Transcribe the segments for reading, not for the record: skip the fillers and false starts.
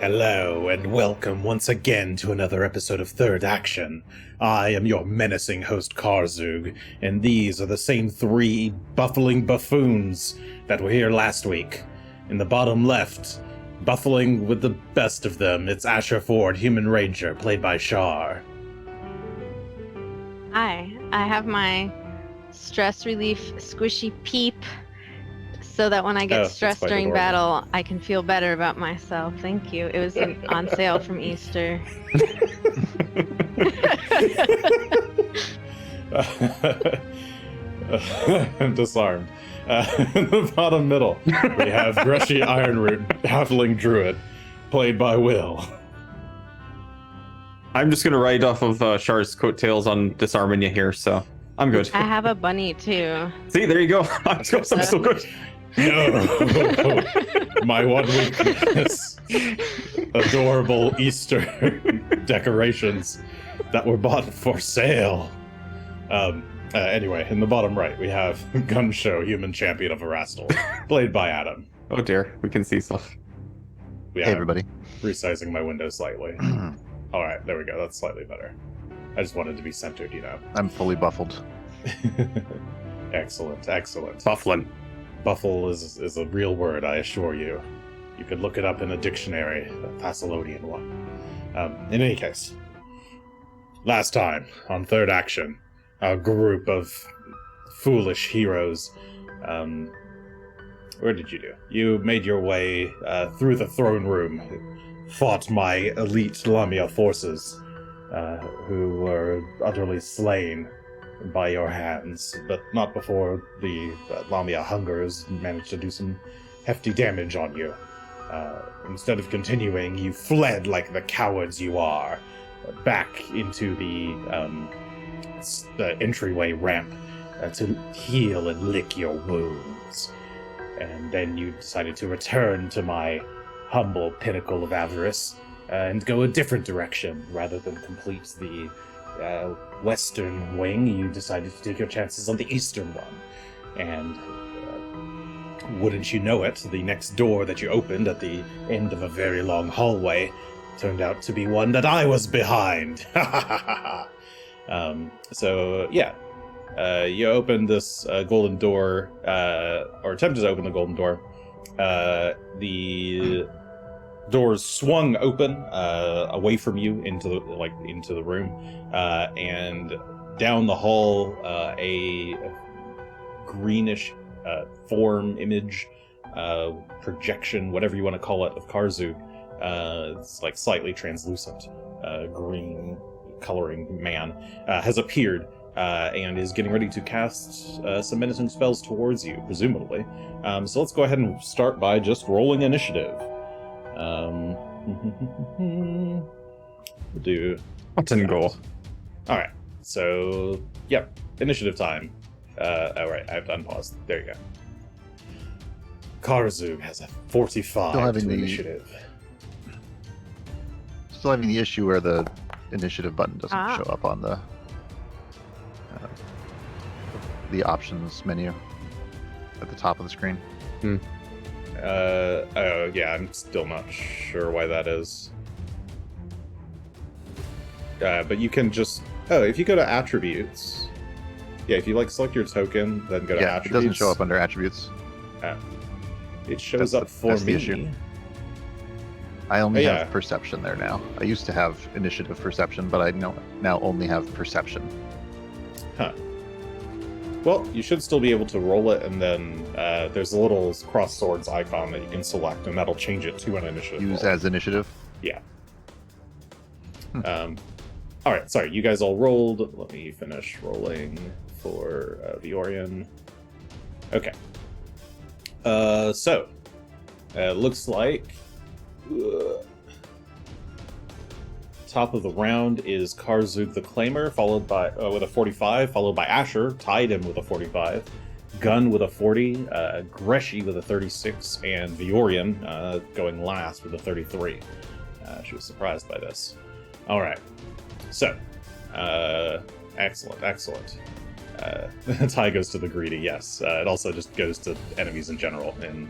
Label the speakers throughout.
Speaker 1: Hello, and welcome once again to another episode of Third Action. I am your menacing host Karzoug, and these are the same three buffling buffoons that were here last week. In the bottom left, buffling with the best of them, it's Asher Ford, Human Ranger, played by Char.
Speaker 2: Hi, I have my stress relief squishy peep so that when I get stressed during
Speaker 1: adorable.
Speaker 2: battle, I can feel better about myself. Thank you. It was on sale from Easter.
Speaker 1: I'm disarmed. In the bottom middle, we have Greshy Ironroot, Halfling Druid, played by Will.
Speaker 3: I'm just going to ride off of Char's coattails on disarming you here, so I'm good.
Speaker 2: I have a bunny too.
Speaker 3: See, there you go. I'm still good.
Speaker 1: No, my one weakness. Adorable Easter decorations that were bought for sale. Anyway, in the bottom right, we have Gunn, Human Champion of Erastil, played by Adam.
Speaker 3: Oh dear, we can see stuff.
Speaker 1: Yeah,
Speaker 4: Hey everybody.
Speaker 1: Resizing my window slightly. All right, there we go. That's slightly better. I just wanted to be centered, you know.
Speaker 4: I'm fully buffled.
Speaker 1: Excellent.
Speaker 3: Bufflin.
Speaker 1: Buffle is a real word, I assure you. You could look it up in a dictionary, a Thessalonian one. In any case, last time, on Third Action, a group of foolish heroes, where did you do? You made your way through the throne room, fought my elite Lamia forces, who were utterly slain by your hands, but not before the Lamia hungers managed to do some hefty damage on you. Instead of continuing, you fled like the cowards you are, back into the entryway ramp to heal and lick your wounds. And then you decided to return to my humble pinnacle of avarice and go a different direction. Rather than complete the western wing, you decided to take your chances on the eastern one. And wouldn't you know it, the next door that you opened at the end of a very long hallway turned out to be one that I was behind. You opened this golden door, or attempted to open the golden door. The doors swung open away from you into the room, and down the hall, a greenish form, image, projection, whatever you want to call it, of Karzoug. It's like slightly translucent, green coloring man has appeared and is getting ready to cast some menacing spells towards you, presumably. So let's go ahead and start by just rolling initiative. We'll do
Speaker 3: Button goal.
Speaker 1: all right, so yep, initiative time. All right, I have to unpause. There you go. Karzoug has a 45
Speaker 4: Still having
Speaker 1: to
Speaker 4: the-
Speaker 1: initiative.
Speaker 4: Still having the issue where the initiative button doesn't show up on the options menu at the top of the screen.
Speaker 1: Oh yeah, I'm still not sure why that is. But you can just, if you go to attributes, yeah, if you select your token, then go to
Speaker 4: Yeah, it
Speaker 1: attributes.
Speaker 4: doesn't show up under attributes.
Speaker 1: It shows up for
Speaker 4: that's the
Speaker 1: me.
Speaker 4: issue. I only
Speaker 1: yeah.
Speaker 4: have perception there now. I used to have initiative perception, but I now only have perception.
Speaker 1: Huh. Well, you should still be able to roll it, and then there's a little cross swords icon that you can select, and that'll change it to an initiative.
Speaker 4: Use
Speaker 1: roll.
Speaker 4: as initiative.
Speaker 1: Yeah. All right, sorry, you guys all rolled. Let me finish rolling for Viorian. Okay. So, looks like top of the round is Karzoug the Claimer, followed by with a 45, followed by Asher, tied him with a 45, Gunn with a 40, Greshy with a 36, and Viorian going last with a 33. She was surprised by this. All right, so excellent. Tie goes to the greedy, yes. It also just goes to enemies in general in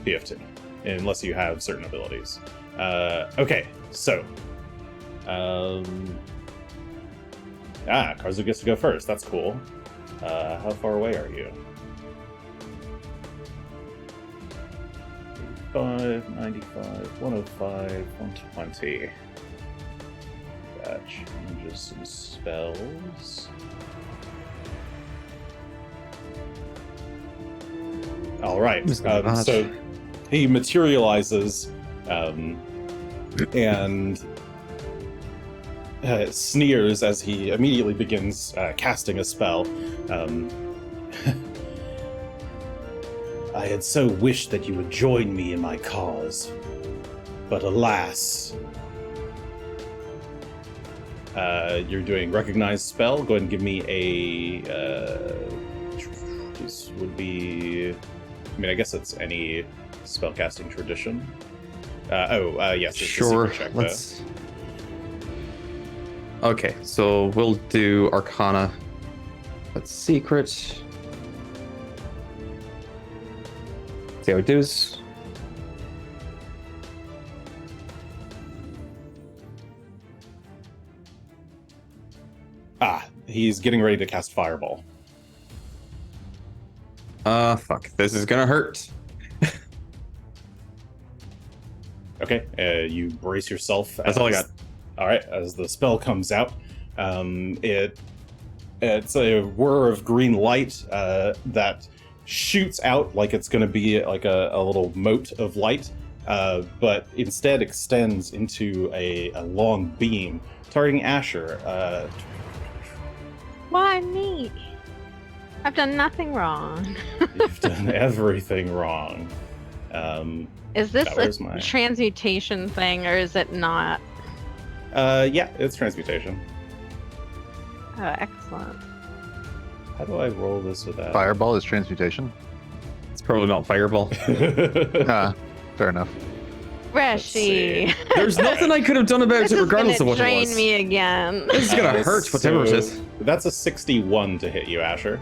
Speaker 1: PF2. unless you have certain abilities. Okay, so Karzoug gets to go first. That's cool. How far away are you? 85, 95, 105, 120. That changes some spells. All right. So he materializes and sneers as he immediately begins casting a spell. I had so wished that you would join me in my cause, but alas. You're doing recognized spell. Go ahead and give me a. This would be. I mean, I guess it's any spellcasting tradition. Yes. It's a
Speaker 3: Sure.
Speaker 1: secret check,
Speaker 3: Let's. Okay, so we'll do Arcana. That's secret. See how it does.
Speaker 1: He's getting ready to cast Fireball.
Speaker 3: Fuck. This is gonna hurt.
Speaker 1: Okay, you brace yourself.
Speaker 3: That's all I got.
Speaker 1: All right, as the spell comes out, it's a whir of green light that shoots out like it's going to be like a little mote of light, but instead extends into a long beam targeting Asher.
Speaker 2: Why me? I've done nothing wrong.
Speaker 1: You've done everything wrong.
Speaker 2: Is this
Speaker 1: That was
Speaker 2: a
Speaker 1: my-
Speaker 2: transmutation thing or is it not?
Speaker 1: Yeah, it's transmutation.
Speaker 2: Oh, excellent.
Speaker 1: How do I roll this without?
Speaker 4: Fireball is transmutation.
Speaker 3: It's probably not Fireball.
Speaker 4: Fair enough.
Speaker 2: Greshy.
Speaker 3: There's nothing I could have done about
Speaker 2: This
Speaker 3: it
Speaker 2: is
Speaker 3: regardless of
Speaker 2: gonna
Speaker 3: what it
Speaker 2: drain
Speaker 3: was.
Speaker 2: me again.
Speaker 3: This is gonna hurt, whatever it is.
Speaker 1: That's a 61 to hit you, Asher.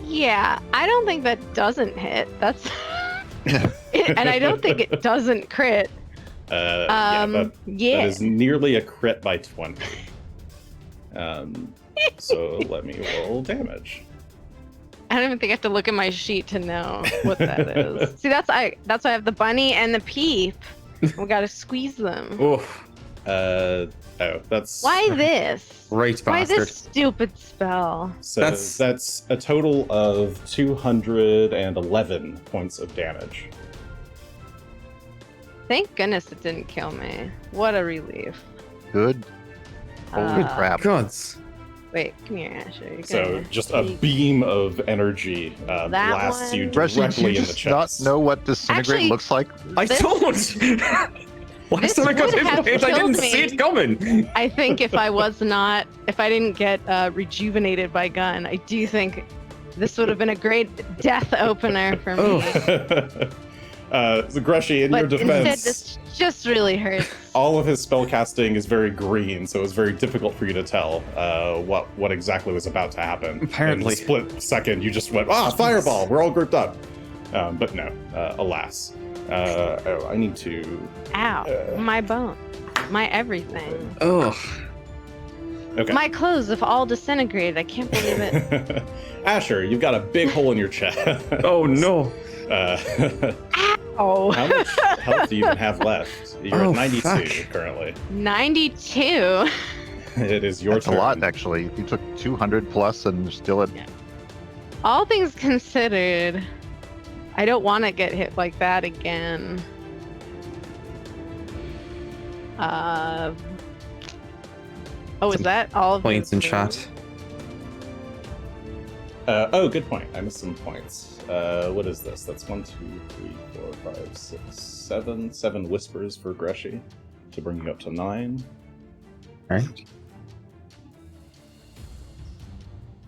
Speaker 2: Yeah, I don't think that doesn't hit. That's and I don't think it doesn't crit.
Speaker 1: Yeah, that is nearly a crit by 20. So let me roll damage.
Speaker 2: I don't even think I have to look at my sheet to know what that is. See, that's why I have the bunny and the peep. We gotta squeeze them.
Speaker 3: Oof.
Speaker 1: That's
Speaker 2: Why this?
Speaker 3: Right,
Speaker 2: Why
Speaker 3: bastard.
Speaker 2: this stupid spell?
Speaker 1: So
Speaker 3: That's-
Speaker 1: that's a total of 211 points of damage.
Speaker 2: Thank goodness it didn't kill me. What a relief.
Speaker 4: Good. Holy crap.
Speaker 3: Gods.
Speaker 2: Wait, come here, Asher. You're
Speaker 1: So
Speaker 2: gonna
Speaker 1: just a
Speaker 2: take-
Speaker 1: beam of energy blasts
Speaker 2: one.
Speaker 1: you
Speaker 4: Greshy, do
Speaker 1: directly
Speaker 4: you
Speaker 1: in the
Speaker 4: just not
Speaker 1: chest.
Speaker 4: know what disintegrate
Speaker 2: Actually-
Speaker 4: looks like?
Speaker 3: I
Speaker 2: This-
Speaker 3: don't. Why
Speaker 2: this
Speaker 3: did I got
Speaker 2: would have
Speaker 3: hit? I didn't
Speaker 2: killed
Speaker 3: see
Speaker 2: me.
Speaker 3: it coming.
Speaker 2: I think if I didn't get rejuvenated by Gunn, I do think this would have been a great death opener for me.
Speaker 1: So Greshy, in your
Speaker 2: But instead,
Speaker 1: defense,
Speaker 2: this just really hurts.
Speaker 1: all of his spellcasting is very green, so it was very difficult for you to tell what exactly was about to happen.
Speaker 3: Apparently.
Speaker 1: In a split second, you just went, fireball, we're all grouped up. But no, alas. I need to...
Speaker 2: Ow, my bone, my everything.
Speaker 3: Ugh.
Speaker 1: Okay.
Speaker 2: My clothes have all disintegrated. I can't believe it.
Speaker 1: Asher, you've got a big hole in your chest.
Speaker 3: Oh no.
Speaker 2: Oh,
Speaker 1: How much health do you even have left? You're
Speaker 3: Oh,
Speaker 1: at 92
Speaker 3: fuck.
Speaker 1: currently.
Speaker 2: 92.
Speaker 1: It is your
Speaker 4: That's
Speaker 1: turn.
Speaker 4: a lot, actually. You took 200 plus and you're still at...
Speaker 2: All things considered, I don't want to get hit like that again. Is that all of
Speaker 3: Points in
Speaker 2: the-
Speaker 3: chat.
Speaker 1: Good point. I missed some points. What is this? That's 1, 2, 3, 4, 5, 6, 7. 7 whispers for Greshy to bring you up to 9.
Speaker 3: Alright.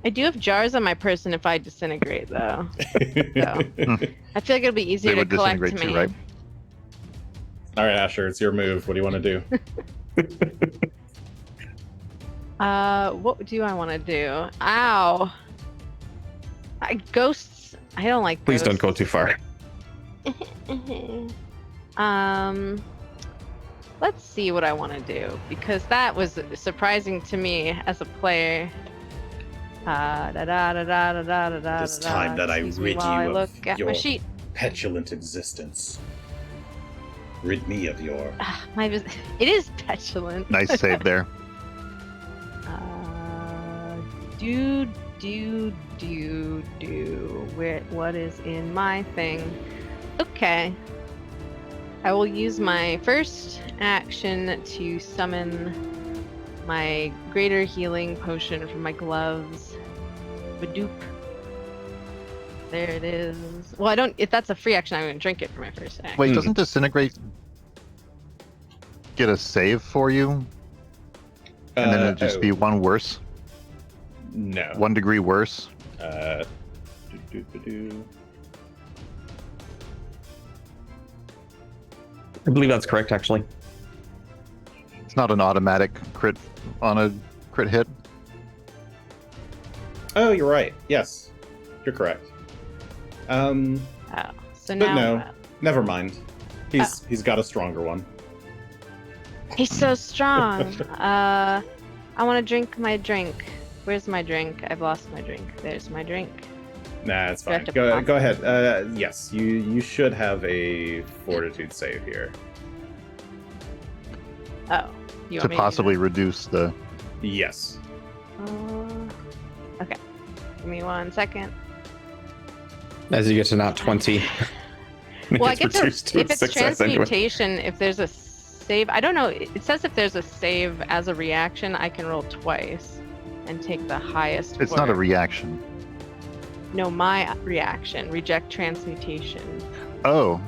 Speaker 2: I do have jars on my person if I disintegrate, though. I feel like it'll be easier
Speaker 4: They
Speaker 2: to
Speaker 4: would
Speaker 2: collect
Speaker 4: disintegrate
Speaker 2: me.
Speaker 4: too, right?
Speaker 1: All right, Asher, it's your move. What do you want to do?
Speaker 2: What do I want to do? Ow. Ghosts. I don't like
Speaker 3: Please don't
Speaker 2: ghosts.
Speaker 3: go too far.
Speaker 2: Let's see what I want to do, because that was surprising to me as a player.
Speaker 1: It is time that I rid you of
Speaker 2: look at
Speaker 1: your
Speaker 2: my sheet.
Speaker 1: petulant existence. Rid me of your...
Speaker 2: It is petulant.
Speaker 4: Nice save there.
Speaker 2: What is in my thing? Okay. I will use my first action to summon my greater healing potion from my gloves. Badoop. There it is. Well, I don't. If that's a free action, I'm going to drink it for my first action.
Speaker 4: Wait, doesn't Disintegrate get a save for you? And then it'd just be one worse?
Speaker 1: No.
Speaker 4: 1 degree worse?
Speaker 3: I believe that's correct, actually.
Speaker 4: It's not an automatic crit on a crit hit?
Speaker 1: Oh, you're right. Yes, you're correct.
Speaker 2: Oh, so
Speaker 1: But
Speaker 2: now
Speaker 1: no,
Speaker 2: what?
Speaker 1: never mind. He's got a stronger one.
Speaker 2: He's so strong. I want to drink my drink. Where's my drink? I've lost my drink. There's my drink.
Speaker 1: Nah, it's
Speaker 2: Do I have
Speaker 1: fine.
Speaker 2: to
Speaker 1: Go ahead. Yes, you should have a fortitude save here.
Speaker 2: Oh, you
Speaker 4: To
Speaker 2: want me
Speaker 4: possibly reduce the...
Speaker 1: Yes.
Speaker 2: Okay. Give me 1 second.
Speaker 3: As you get to not 20.
Speaker 2: Well, I
Speaker 3: it's
Speaker 2: get to,
Speaker 3: reduced to a
Speaker 2: if it's
Speaker 3: success anyway.
Speaker 2: transmutation, if there's a save, I don't know. It says if there's a save as a reaction, I can roll twice and take the highest.
Speaker 4: It's
Speaker 2: for
Speaker 4: not a
Speaker 2: it.
Speaker 4: reaction.
Speaker 2: No, my reaction. Reject transmutation.
Speaker 4: Oh,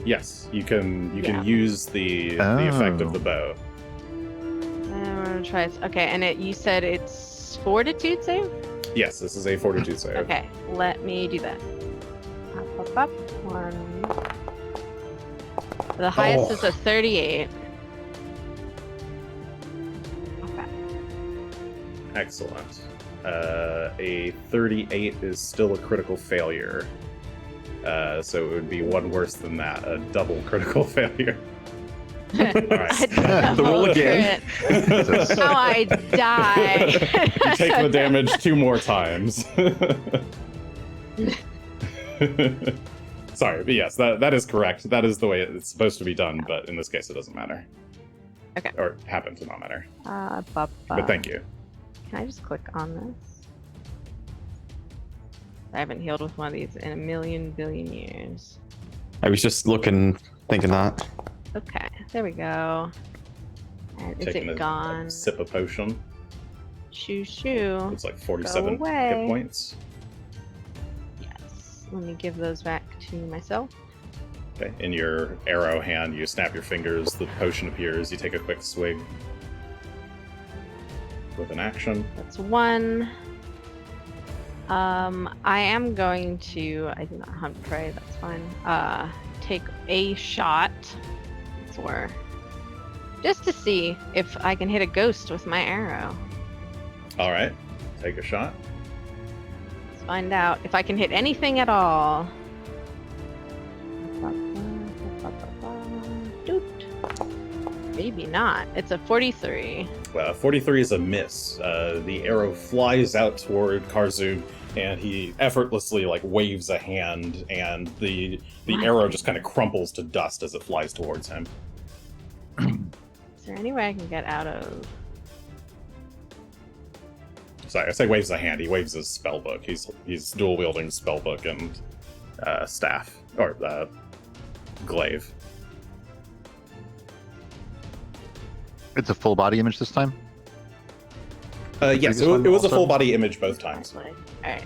Speaker 1: Yes, you can
Speaker 2: Yeah.
Speaker 1: use the effect of
Speaker 4: Oh.
Speaker 1: the bow.
Speaker 2: I'm gonna try it. Okay, and you said it's fortitude save?
Speaker 1: Yes, this is a fortitude save.
Speaker 2: Okay, let me do that. Up. 1. The highest is a 38. Okay.
Speaker 1: Excellent. A 38 is still a critical failure. So it would be one worse than that, a double critical failure. Alright.
Speaker 3: The roll again.
Speaker 2: That's how I die.
Speaker 1: You take the damage 2 more times. Sorry, but yes, that is correct. That is the way it's supposed to be done, but in this case it doesn't matter.
Speaker 2: Okay.
Speaker 1: Or happen to not matter.
Speaker 2: But
Speaker 1: But thank you.
Speaker 2: Can I just click on this? I haven't healed with one of these in a million billion years.
Speaker 3: I was just looking, thinking that.
Speaker 2: Okay, there we go. And is
Speaker 1: Taking
Speaker 2: it
Speaker 1: a
Speaker 2: gone?
Speaker 1: sip of potion.
Speaker 2: Shoo.
Speaker 1: It's like 47
Speaker 2: Go
Speaker 1: hit
Speaker 2: away.
Speaker 1: points.
Speaker 2: Yes. Let me give those back to myself.
Speaker 1: Okay. In your arrow hand, you snap your fingers, the potion appears, you take a quick swig with an action.
Speaker 2: That's 1. I am going to. I do not hunt prey. That's fine. Take a shot for just to see if I can hit a ghost with my arrow.
Speaker 1: Alright, take a shot.
Speaker 2: Let's find out if I can hit anything at all. Doot. Maybe not. It's a 43.
Speaker 1: 43 is a miss. The arrow flies out toward Karzoug, and he effortlessly waves a hand, and the
Speaker 2: What?
Speaker 1: arrow just kind of crumples to dust as it flies towards him.
Speaker 2: Is there any way I can get out of?
Speaker 1: Sorry, I say waves a hand. He waves his spellbook. He's dual wielding spellbook and staff or glaive.
Speaker 4: it's a full body image this time?
Speaker 1: Yes,
Speaker 4: previous
Speaker 1: it
Speaker 4: one
Speaker 1: was a
Speaker 4: also?
Speaker 1: full body image both times.
Speaker 2: All right.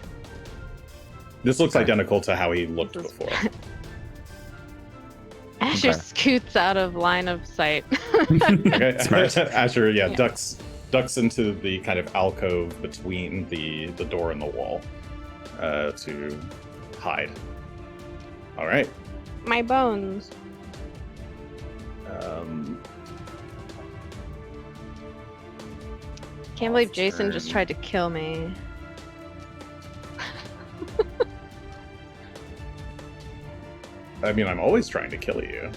Speaker 1: This looks
Speaker 4: Okay.
Speaker 1: identical to how he looked
Speaker 2: This is-
Speaker 1: before.
Speaker 2: Asher
Speaker 4: Okay.
Speaker 2: scoots out of line of sight.
Speaker 1: Okay,
Speaker 3: Smart.
Speaker 1: Asher,
Speaker 2: Yeah.
Speaker 1: ducks into the kind of alcove between the door and the wall to hide. All right.
Speaker 2: My bones. Can't believe Jason just
Speaker 1: turn.
Speaker 2: tried to kill me.
Speaker 1: I mean, I'm always trying to kill you.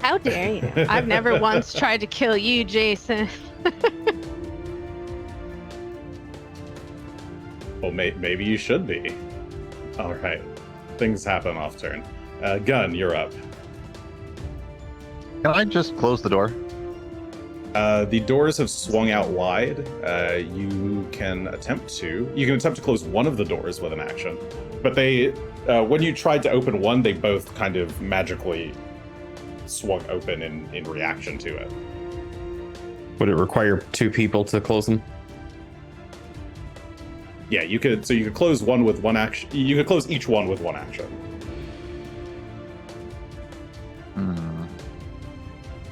Speaker 2: How dare you? I've never once tried to kill you, Jason.
Speaker 1: Well, maybe you should be. All right. Things happen off turn. Gunn, you're up.
Speaker 4: Can I just close the door?
Speaker 1: The doors have swung out wide. You can attempt to close one of the doors with an action, but they, when you tried to open one, they both kind of magically swung open in reaction to it.
Speaker 3: Would it require 2 people to close them?
Speaker 1: Yeah, you could. So you could close one with one action. You could close each one with one action.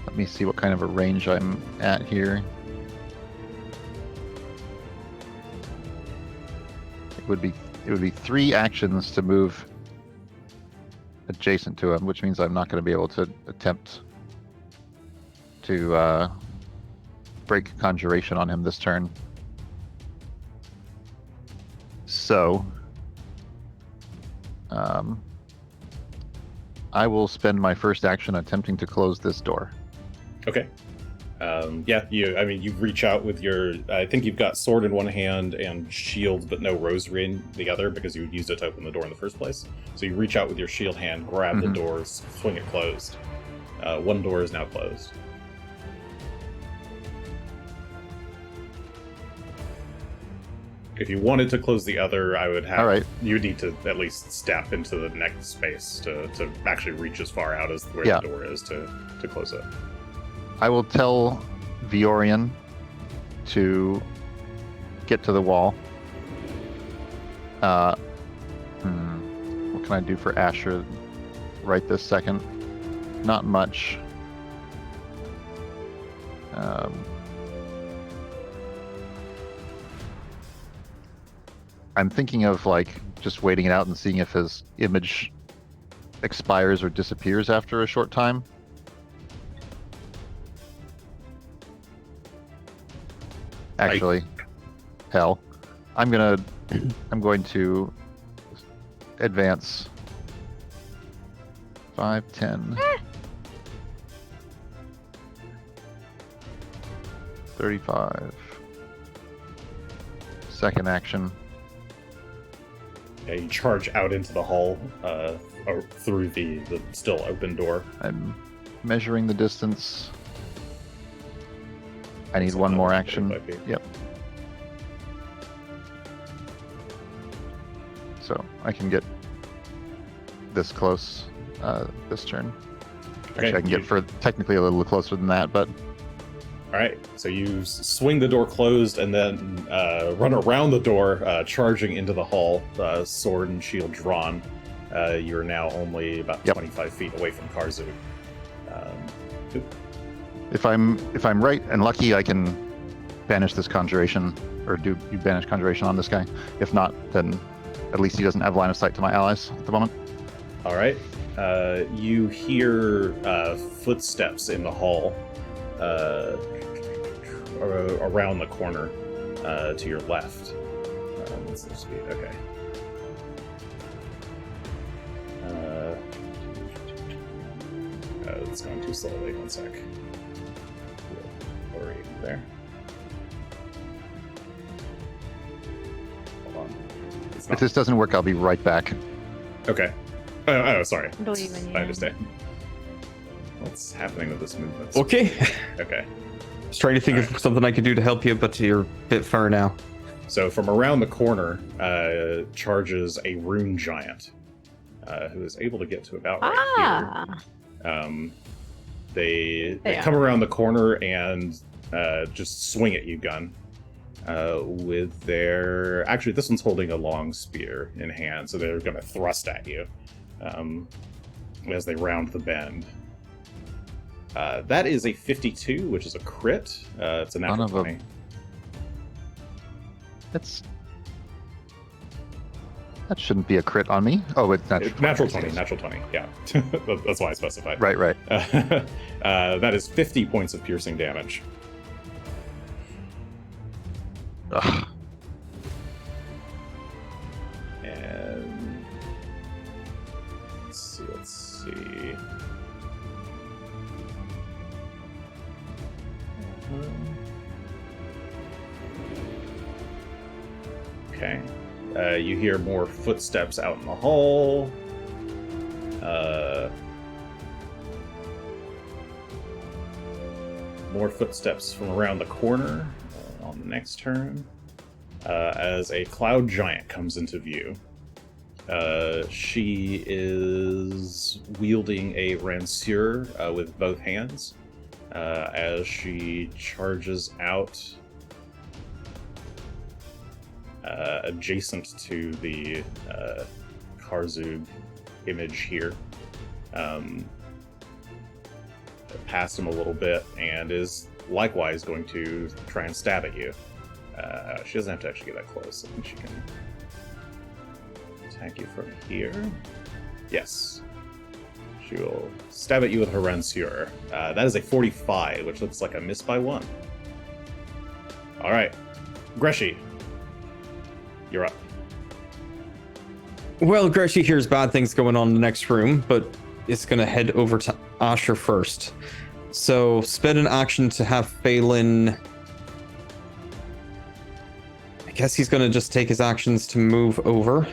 Speaker 4: Let me see what kind of a range I'm at here. It would be 3 actions to move adjacent to him, which means I'm not going to be able to attempt to break conjuration on him this turn. So, I will spend my first action attempting to close this door.
Speaker 1: Okay. Yeah. You reach out with your. I think you've got sword in one hand and shield, but no rosary in the other because you used it to open the door in the first place. So you reach out with your shield hand, grab the doors, swing it closed. One door is now closed. If you wanted to close the other, I would have.
Speaker 4: All right.
Speaker 1: You would need to at least step into the next space to actually reach as far out as where
Speaker 4: Yeah.
Speaker 1: the door is to close it.
Speaker 4: I will tell Viorian to get to the wall. What can I do for Asher right this second? Not much. I'm thinking of just waiting it out and seeing if his image expires or disappears after a short time. Actually, hell, I'm going to advance 5, 10, 35. Second action.
Speaker 1: Yeah, you charge out into the hall or through the still open door.
Speaker 4: I'm measuring the distance. I need
Speaker 1: So
Speaker 4: one more
Speaker 1: another
Speaker 4: action.
Speaker 1: 35 feet.
Speaker 4: Yep. So I can get this close this turn. Actually, I can get technically a little closer than that, but
Speaker 1: All right, so you swing the door closed and then run around the door, charging into the hall, sword and shield drawn. You're now only about 25 feet away from Karzoug.
Speaker 4: if I'm right and lucky, I can banish this conjuration, or do you banish conjuration on this guy? If not, then at least he doesn't have line of sight to my allies at the moment.
Speaker 1: All right, you hear footsteps in the hall around the corner to your left. What's the speed? Okay. It's going too slowly. One sec. Or there. Hold on.
Speaker 4: If this doesn't work, I'll be right back.
Speaker 1: Okay. Oh, sorry.
Speaker 2: I believe in you.
Speaker 1: I understand. What's happening with this movement?
Speaker 3: Okay.
Speaker 1: Okay.
Speaker 3: Just trying to think of something I could do to help you, but you're a bit far now.
Speaker 1: So from around the corner charges a rune giant who is able to get to about right here. They come around the corner and just swing at you, Gunn. With their... Actually, this one's holding a long spear in hand, so they're going to thrust at you as they round the bend. That is a 52, which is a crit. It's a natural 20.
Speaker 4: That shouldn't be a crit on me. Oh, it's natural
Speaker 1: 20. Natural 20, yeah. That's why I specified.
Speaker 4: Right.
Speaker 1: That is 50 points of piercing damage.
Speaker 4: Ugh.
Speaker 1: And let's see. Okay. You hear more footsteps out in the hall. More footsteps from around the corner on the next turn. As a cloud giant comes into view. She is wielding a ranseur with both hands as she charges out adjacent to the Karzoug image here. Past him a little bit and is likewise going to try and stab at you. She doesn't have to actually get that close. I think she can attack you from here. Yes. She will stab at you with her ranseur. That is a 45, which looks like a miss by 1. Alright. Greshy. You're up.
Speaker 3: Well, Greshy hears bad things going on in the next room, but it's going to head over to Asher first. So, spend an action to have Phelan... I guess he's going to just take his actions to move over.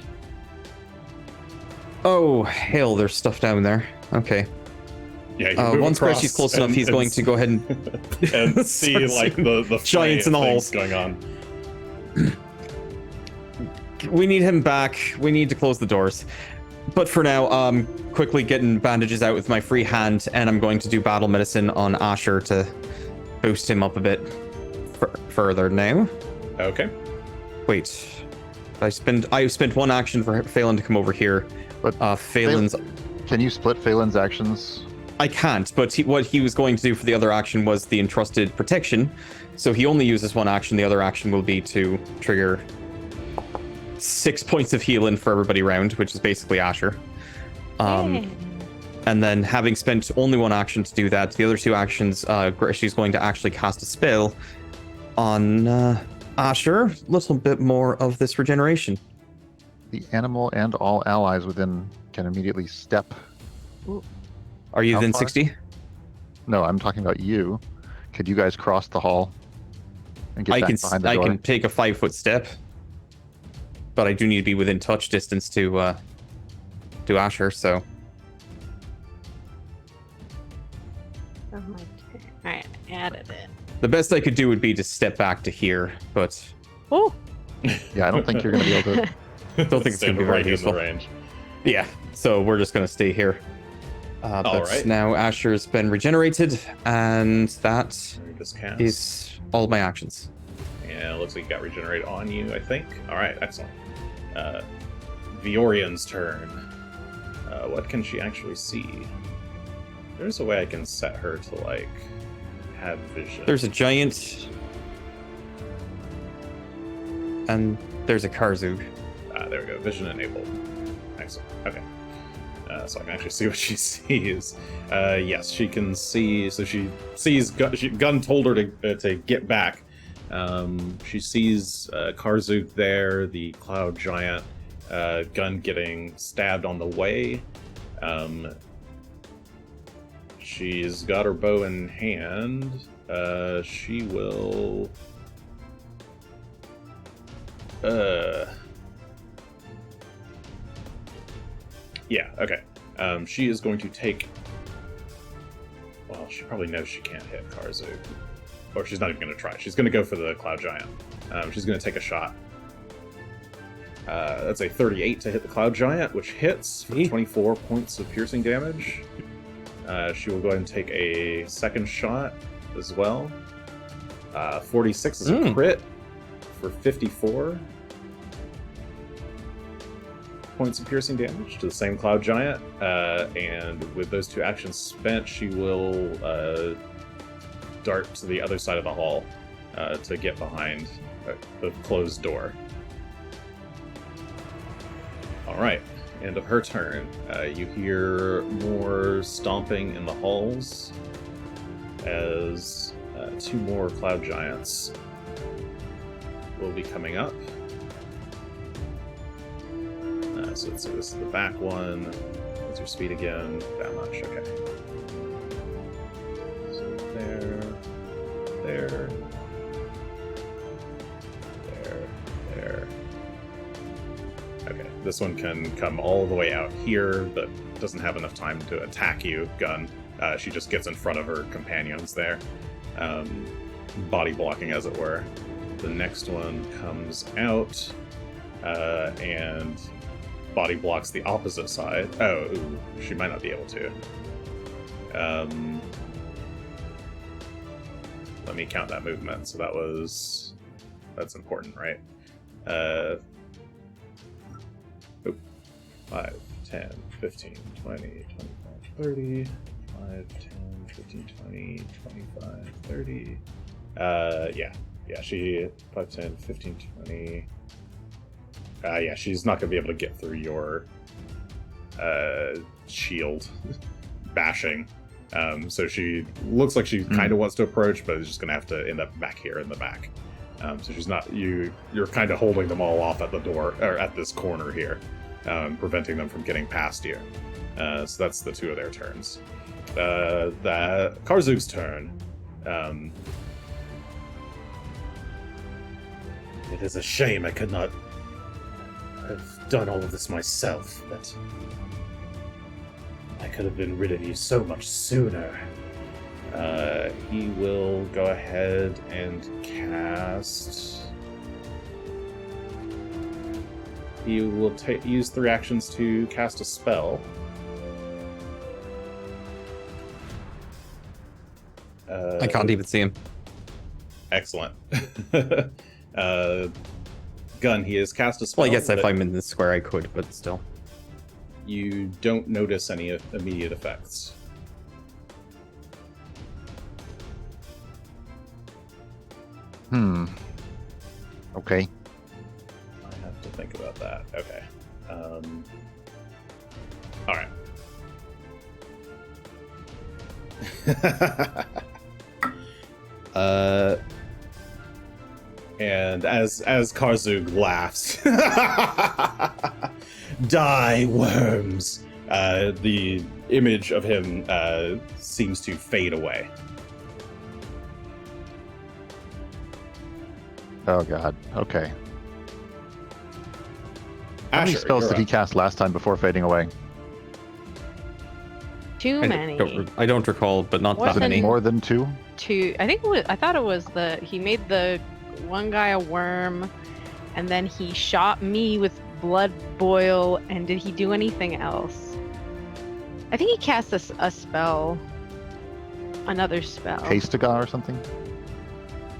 Speaker 3: Oh, hell, there's stuff down there. Okay.
Speaker 1: Yeah,
Speaker 3: once Greshy's close enough, he's going to go ahead and...
Speaker 1: and see, like, the
Speaker 3: giants in the halls
Speaker 1: going on.
Speaker 3: We need him back. We need to close the doors. But for now, quickly getting bandages out with my free hand, and I'm going to do battle medicine on Asher to boost him up a bit further now.
Speaker 1: Okay.
Speaker 3: Wait. I spent one action for Phelan to come over here.
Speaker 4: But
Speaker 3: Phelan's...
Speaker 4: Can you split Phelan's actions?
Speaker 3: I can't, but what he was going to do for the other action was the entrusted protection. So he only uses one action. The other action will be to trigger 6 points of healing for everybody around, which is basically Asher. And then having spent only one action to do that, the other two actions, she's going to actually cast a spell on Asher. A little bit more of this regeneration.
Speaker 4: The animal and all allies within can immediately step.
Speaker 3: Are you
Speaker 4: How
Speaker 3: within
Speaker 4: far?
Speaker 3: 60?
Speaker 4: No, I'm talking about you. Could you guys cross the hall and get back behind the door?
Speaker 3: I can take a 5-foot step, but I do need to be within touch distance to Asher. So
Speaker 2: Oh my. Alright, added it.
Speaker 3: the best I could do would be to step back to here, but
Speaker 2: Oh!
Speaker 4: Yeah, I don't think you're going to be able to.
Speaker 3: don't think it's going to be very
Speaker 1: right in
Speaker 3: useful.
Speaker 1: the range.
Speaker 3: Yeah, so we're just going to stay here. But
Speaker 1: Alright.
Speaker 3: now Asher's been regenerated, and that
Speaker 1: Let me just cast.
Speaker 3: is all my actions.
Speaker 1: Yeah, it looks like it got regenerated on you, I think. Alright, excellent. Viorian's turn. What can she actually see? There's a way I can set her to, like, have vision.
Speaker 3: There's a giant, and there's a Karzoug.
Speaker 1: There we go. Vision enabled. Excellent. Okay. So I can actually see what she sees. Yes, she can see. So she sees. Gunn told her to get back. She sees Karzoug there, the cloud giant. Gunn getting stabbed on the way. She's got her bow in hand. She will. Yeah, okay. She is going to take... Well, she probably knows she can't hit Karzoug. Or she's not even going to try. She's going to go for the Cloud Giant. She's going to take a shot. That's a 38 to hit the Cloud Giant, which hits for 24 points of piercing damage. She will go ahead and take a second shot as well. 46 is a crit for 54 points of piercing damage to the same Cloud Giant. And with those two actions spent, she will dart to the other side of the hall to get behind the closed door. Alright, end of her turn. You hear more stomping in the halls as two more Cloud Giants will be coming up. So let's see, this is the back one. What's your speed again? That much, okay. So there. Okay, this one can come all the way out here, but doesn't have enough time to attack you, Gunn. She just gets in front of her companions there. Body blocking, as it were. The next one comes out and body blocks the opposite side. Oh, ooh, she might not be able to. Let me count that movement. So that's important, right? 5, 10, 15, 20, 25, 30. 5, 10, 15, 20, 25, 30. Yeah, she 5, 10, 15, 20. Yeah, she's not gonna be able to get through your shield bashing. So she looks like she kind of wants to approach, but is just gonna have to end up back here in the back. So she's not. You're kind of holding them all off at the door or at this corner here, preventing them from getting past you. So that's the two of their turns. That Karzoug's turn. It is a shame I could not have done all of this myself, but I could have been rid of you so much sooner. He will go ahead and cast... He will use 3 actions to cast a spell.
Speaker 3: I can't even see him.
Speaker 1: Excellent. Gunn, he has cast a spell.
Speaker 3: Well, I guess if I'm in the square, I could, but still.
Speaker 1: You don't notice any immediate effects.
Speaker 4: Okay.
Speaker 1: I have to think about that. Okay. All right. And as Karzoug laughs, die worms. The image of him seems to fade away.
Speaker 4: Oh god. Okay. How many
Speaker 1: Asher,
Speaker 4: spells
Speaker 1: you're
Speaker 4: did he
Speaker 1: up.
Speaker 4: cast last time before fading away?
Speaker 2: Too many.
Speaker 3: I don't recall, but not that
Speaker 2: Wasn't
Speaker 3: many.
Speaker 4: More than 2?
Speaker 2: I thought it was he made the one guy a worm, and then he shot me with blood boil. And did he do anything else? I think he cast a spell, another spell.
Speaker 4: Hastaga or something?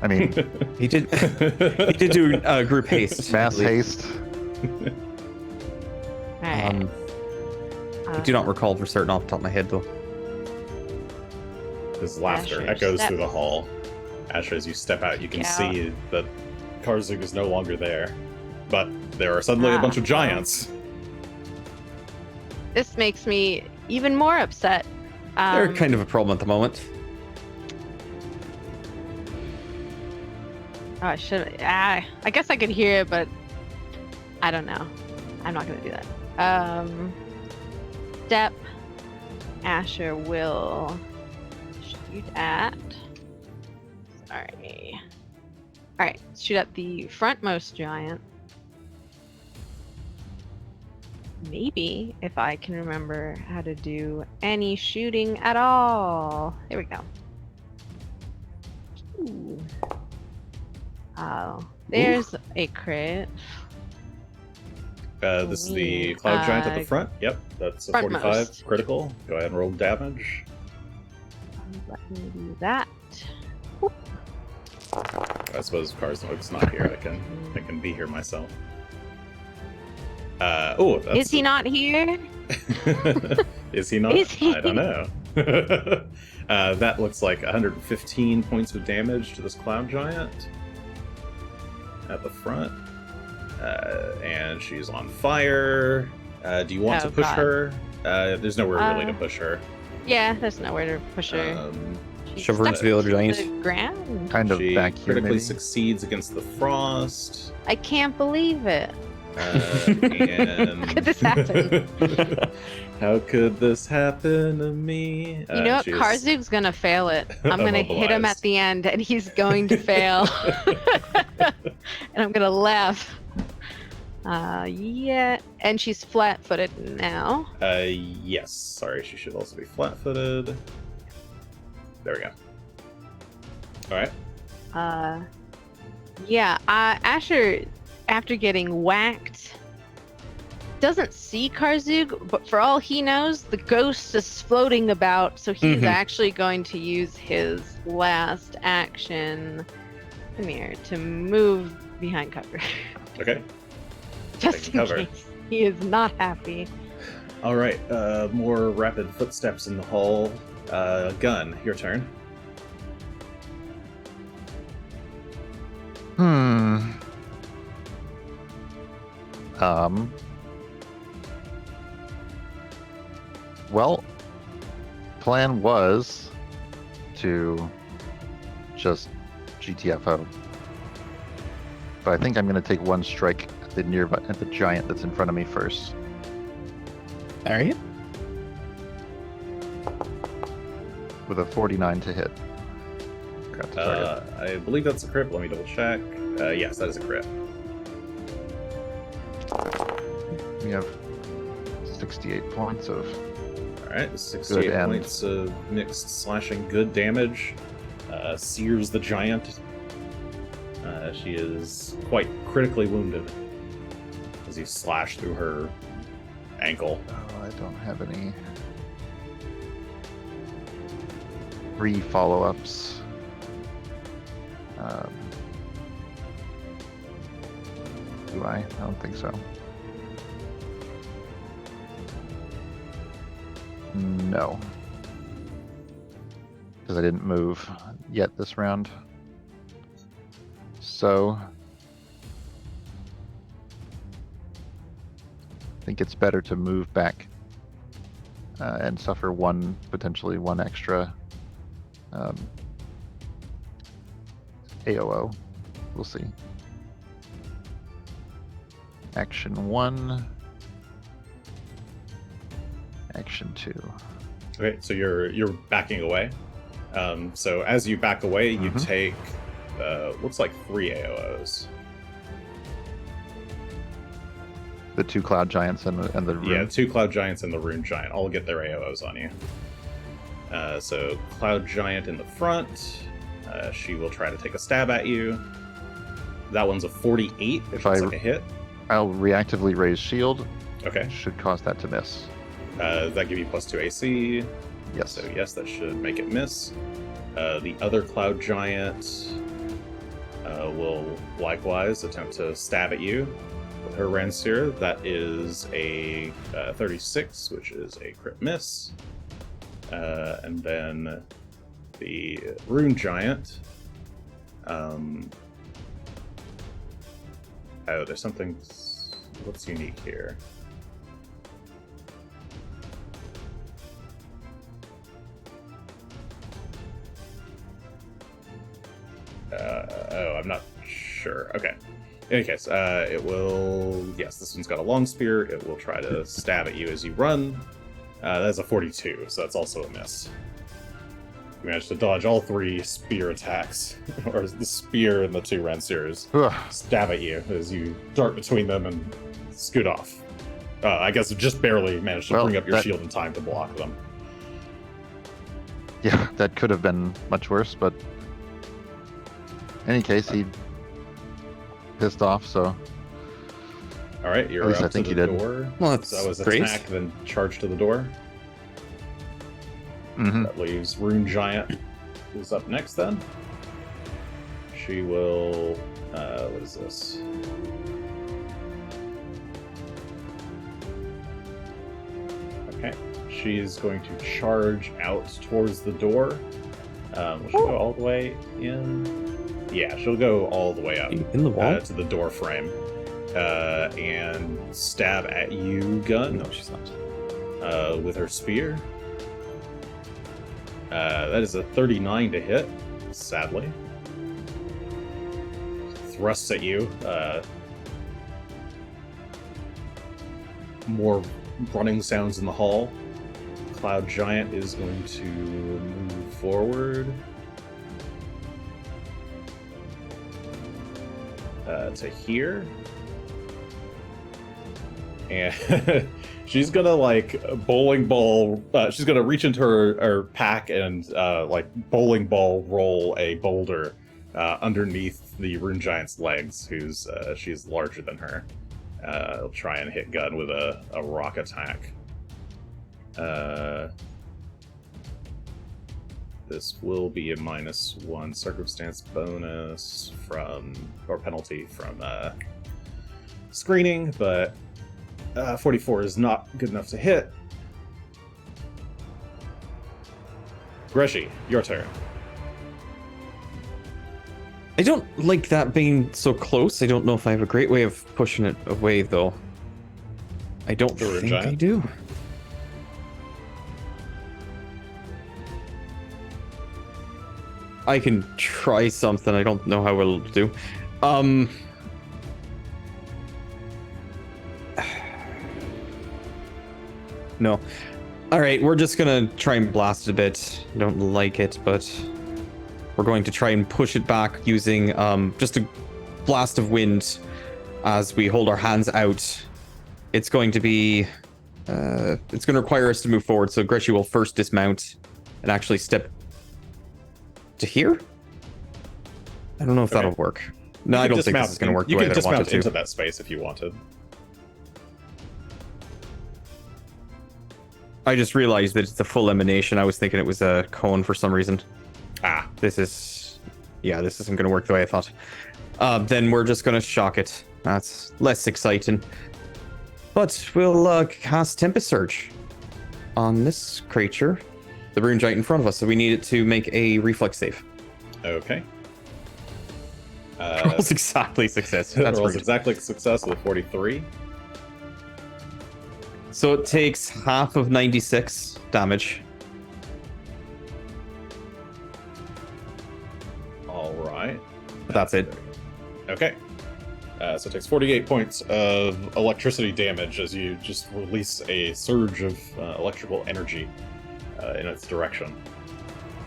Speaker 4: I mean,
Speaker 3: He did. He did do group haste.
Speaker 4: mass
Speaker 3: I believe.
Speaker 4: haste.
Speaker 2: Alright.
Speaker 3: I do not recall for certain off the top of my head, though.
Speaker 1: His laughter
Speaker 2: Asher
Speaker 1: echoes
Speaker 2: steps
Speaker 1: through the hall. Asher, as you step out, you can
Speaker 2: out.
Speaker 1: see that Karzoug is no longer there. But there are suddenly a bunch of giants.
Speaker 2: This makes me even more upset.
Speaker 3: They're kind of a problem at the moment.
Speaker 2: Oh, I should. I guess I could hear it, but I don't know. I'm not gonna do that. Step. Asher will shoot at. Sorry. All right, shoot at the frontmost giant. Maybe if I can remember how to do any shooting at all. There we go. Ooh. Oh, there's a crit.
Speaker 1: This is the cloud giant at the front. Yep, that's a 45
Speaker 2: Frontmost.
Speaker 1: critical. Go ahead and roll damage.
Speaker 2: Let me do that.
Speaker 1: I suppose Karzoug's not here. I can be here myself. That's
Speaker 2: Is he not here?
Speaker 1: Is he not?
Speaker 2: Is he?
Speaker 1: I don't know. That looks like 115 points of damage to this cloud giant at the front. And she's on fire. Do you want to push
Speaker 2: God.
Speaker 1: her? There's nowhere really to push her.
Speaker 2: Yeah, there's nowhere to push her. She's
Speaker 3: Shove her into
Speaker 2: stuck
Speaker 3: the other
Speaker 2: to
Speaker 3: giant.
Speaker 2: the ground.
Speaker 4: Kind of
Speaker 1: She
Speaker 4: back here,
Speaker 1: critically
Speaker 4: maybe?
Speaker 1: succeeds against the frost.
Speaker 2: I can't believe it.
Speaker 1: And
Speaker 2: How could this happen?
Speaker 1: How could this happen to me?
Speaker 2: You know what?
Speaker 1: She is
Speaker 2: Karzoug's gonna fail it. I'm gonna hit him at
Speaker 1: immobilized.
Speaker 2: the end, and he's going to fail. And I'm gonna laugh. Yeah, and she's flat-footed now.
Speaker 1: Yes. Sorry, she should also be flat-footed. There we go. All right.
Speaker 2: Yeah. Asher, after getting whacked, doesn't see Karzoug, but for all he knows, the ghost is floating about, so he's actually going to use his last action, come here, to move behind cover.
Speaker 1: Okay.
Speaker 2: Just in
Speaker 1: cover.
Speaker 2: case he is not happy.
Speaker 1: All right. More rapid footsteps in the hall. Gunn, your turn.
Speaker 4: Well, plan was to just GTFO. But I think I'm going to take one strike at the giant that's in front of me first.
Speaker 3: Are you?
Speaker 4: With a 49 to hit. Got the target.
Speaker 1: I believe that's a crit. Let me double check. Yes, that is a crit.
Speaker 4: We have 68 points of...
Speaker 1: Alright, 68
Speaker 4: end.
Speaker 1: points of mixed slashing good damage. Sears the giant. She is quite critically wounded as you slash through her ankle.
Speaker 4: Oh, I don't have any... 3 follow-ups. Do I? I don't think so. No. Because I didn't move yet this round. So... I think it's better to move back and suffer potentially one extra AOO. We'll see. Action 1. Action 2.
Speaker 1: Okay, so you're backing away. So as you back away, you take looks like 3 AOOs.
Speaker 4: The 2 cloud giants and the rune.
Speaker 1: Yeah, 2 cloud giants and the rune giant all get their AOOs on you. So cloud giant in the front. She will try to take a stab at you. That one's a 48. If it's like a hit.
Speaker 4: I'll reactively raise shield.
Speaker 1: Okay.
Speaker 4: Should cause that to miss.
Speaker 1: Does that give you +2 AC?
Speaker 4: Yes.
Speaker 1: So yes, that should make it miss. The other cloud giant will likewise attempt to stab at you with her rancier. That is a 36, which is a crit miss. And then the rune giant. Oh, there's something. What's unique here? I'm not sure. Okay. In any case, it will... Yes, this one's got a long spear. It will try to stab at you as you run. That's a 42, so that's also a miss. You managed to dodge all 3 spear attacks, or the spear and the 2 ranciers stab at you as you dart between them and scoot off. I guess it just barely managed to bring up your shield in time to block them.
Speaker 4: Yeah, that could have been much worse, but in any case, he pissed off, so...
Speaker 1: Alright, you're
Speaker 4: At least
Speaker 1: up
Speaker 4: I think
Speaker 1: to the
Speaker 4: he did.
Speaker 1: door.
Speaker 3: Well, that's
Speaker 1: So that was
Speaker 3: great.
Speaker 1: attack, then charge to the door. That leaves Rune Giant, who's up next then. She will... what is this? Okay. She's going to charge out towards the door. Will she go all the way in? Yeah, she'll go all the way up
Speaker 3: In the wall?
Speaker 1: to the door frame. And stab at you, Gunn.
Speaker 3: No, she's not.
Speaker 1: With her spear. That is a 39 to hit, sadly. Thrusts at you. more running sounds in the hall. Cloud Giant is going to move forward to here. And she's gonna like bowling ball. She's gonna reach into her pack and like bowling ball roll a boulder underneath the Rune Giant's legs, who's she's larger than her. I'll try and hit Gunn with a rock attack. This will be a -1 circumstance bonus or penalty from screening, but 44 is not good enough to hit. Greshy, your turn.
Speaker 3: I don't like that being so close. I don't know if I have a great way of pushing it away, though. I don't
Speaker 1: The Rune
Speaker 3: think I
Speaker 1: Giant?
Speaker 3: do. I can try something. I don't know how it'll do. No. All right, we're just gonna try and blast it a bit. I don't like it, but we're going to try and push it back using just a blast of wind as we hold our hands out. It's going to be it's going to require us to move forward, so Greshy will first dismount and actually step to here. I don't know if that'll work. No, I don't think this is going to work the way that I want it to.
Speaker 1: You can dismount into that space if you wanted.
Speaker 3: I just realized that it's a full emanation. I was thinking it was a cone for some reason.
Speaker 1: Ah,
Speaker 3: This isn't going to work the way I thought. Then we're just going to shock it. That's less exciting. But we'll cast Tempest Surge on this creature, the Rune Giant in front of us. So we need it to make a reflex save.
Speaker 1: okay.
Speaker 3: Rolls exactly success. That's
Speaker 1: rolls
Speaker 3: rude.
Speaker 1: exactly success with 43.
Speaker 3: So it takes half of 96 damage.
Speaker 1: All right.
Speaker 3: That's it.
Speaker 1: Okay. So it takes 48 points of electricity damage as you just release a surge of electrical energy in its direction.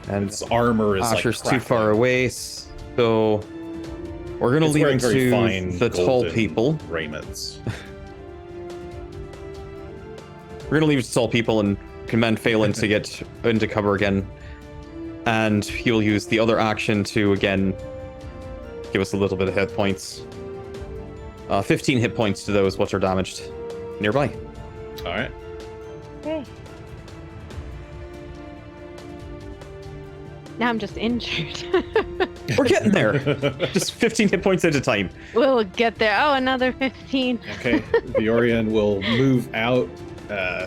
Speaker 3: And
Speaker 1: Its armor is
Speaker 3: Asher's
Speaker 1: like
Speaker 3: too far
Speaker 1: crackling.
Speaker 3: away, so we're going to
Speaker 1: It's
Speaker 3: leave
Speaker 1: wearing
Speaker 3: it
Speaker 1: very
Speaker 3: to
Speaker 1: fine
Speaker 3: the tall
Speaker 1: golden
Speaker 3: people.
Speaker 1: raiments.
Speaker 3: We're going to leave it to tall people and command Phelan to get into cover again. And he'll use the other action to, again, give us a little bit of hit points. 15 hit points to those which are damaged nearby.
Speaker 1: All right.
Speaker 2: Okay. Now I'm just injured.
Speaker 3: We're getting there. Just 15 hit points at a time.
Speaker 2: We'll get there. Oh, another 15.
Speaker 1: Okay. Viorian will move out.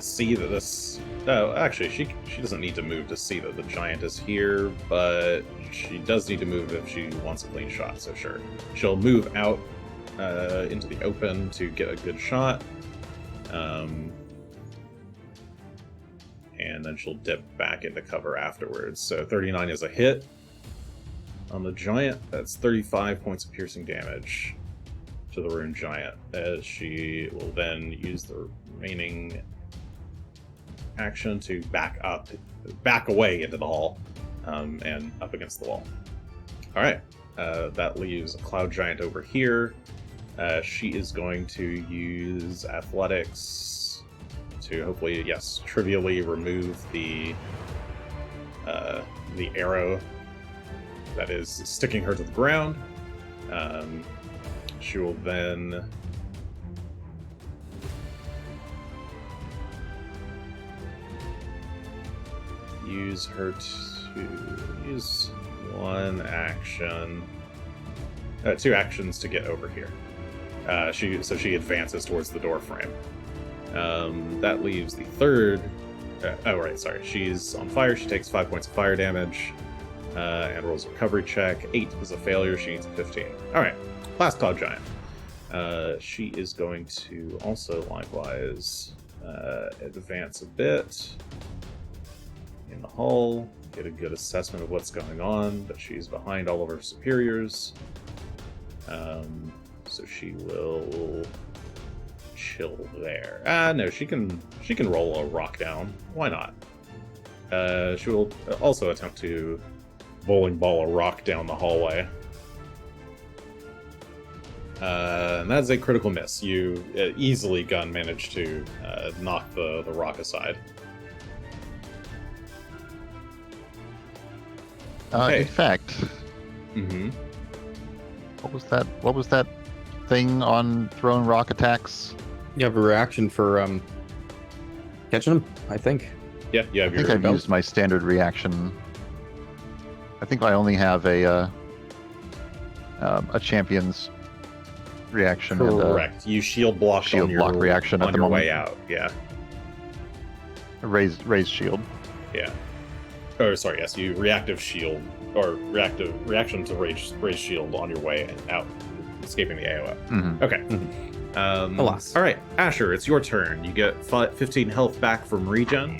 Speaker 1: See that this. Oh, actually, she doesn't need to move to see that the giant is here, but she does need to move if she wants a clean shot. So sure, she'll move out into the open to get a good shot, and then she'll dip back into cover afterwards. So 39 is a hit on the giant. That's 35 points of piercing damage to the Rune Giant, as she will then use the remaining action to back away into the hall, and up against the wall. All right, that leaves a Cloud Giant over here. She is going to use athletics to hopefully, yes, trivially remove the arrow that is sticking her to the ground. She will then use her to use one action, two actions to get over here. So she advances towards the door frame. That leaves the third. She's on fire. She takes 5 points of fire damage and rolls a recovery check. 8 is a failure. She needs a 15. All right, last Cloud Giant. She is going to also likewise advance a bit in the hull, get a good assessment of what's going on, but she's behind all of her superiors. So she will chill there. No, she can roll a rock down. Why not? She will also attempt to bowling ball a rock down the hallway. And that's a critical miss. You easily, Gunn, managed to knock the rock aside. Okay.
Speaker 4: In fact,
Speaker 1: Mm-hmm.
Speaker 4: What was that thing on thrown rock attacks?
Speaker 3: You have a reaction for catching him, I think.
Speaker 1: Yeah, you have
Speaker 4: I think
Speaker 1: your
Speaker 4: I've used my standard reaction. I think I only have a champion's reaction.
Speaker 1: Correct. You shield block
Speaker 4: shield
Speaker 1: on your
Speaker 4: block reaction
Speaker 1: on
Speaker 4: at the
Speaker 1: your
Speaker 4: moment.
Speaker 1: way out. Yeah.
Speaker 4: And raise shield.
Speaker 1: Yeah. Oh, sorry. Yes, you reactive shield or reaction to raise shield on your way out, escaping the AOE.
Speaker 4: Mhm.
Speaker 1: Okay.
Speaker 3: Alas.
Speaker 1: All right, Asher, it's your turn. You get 15 health back from regen.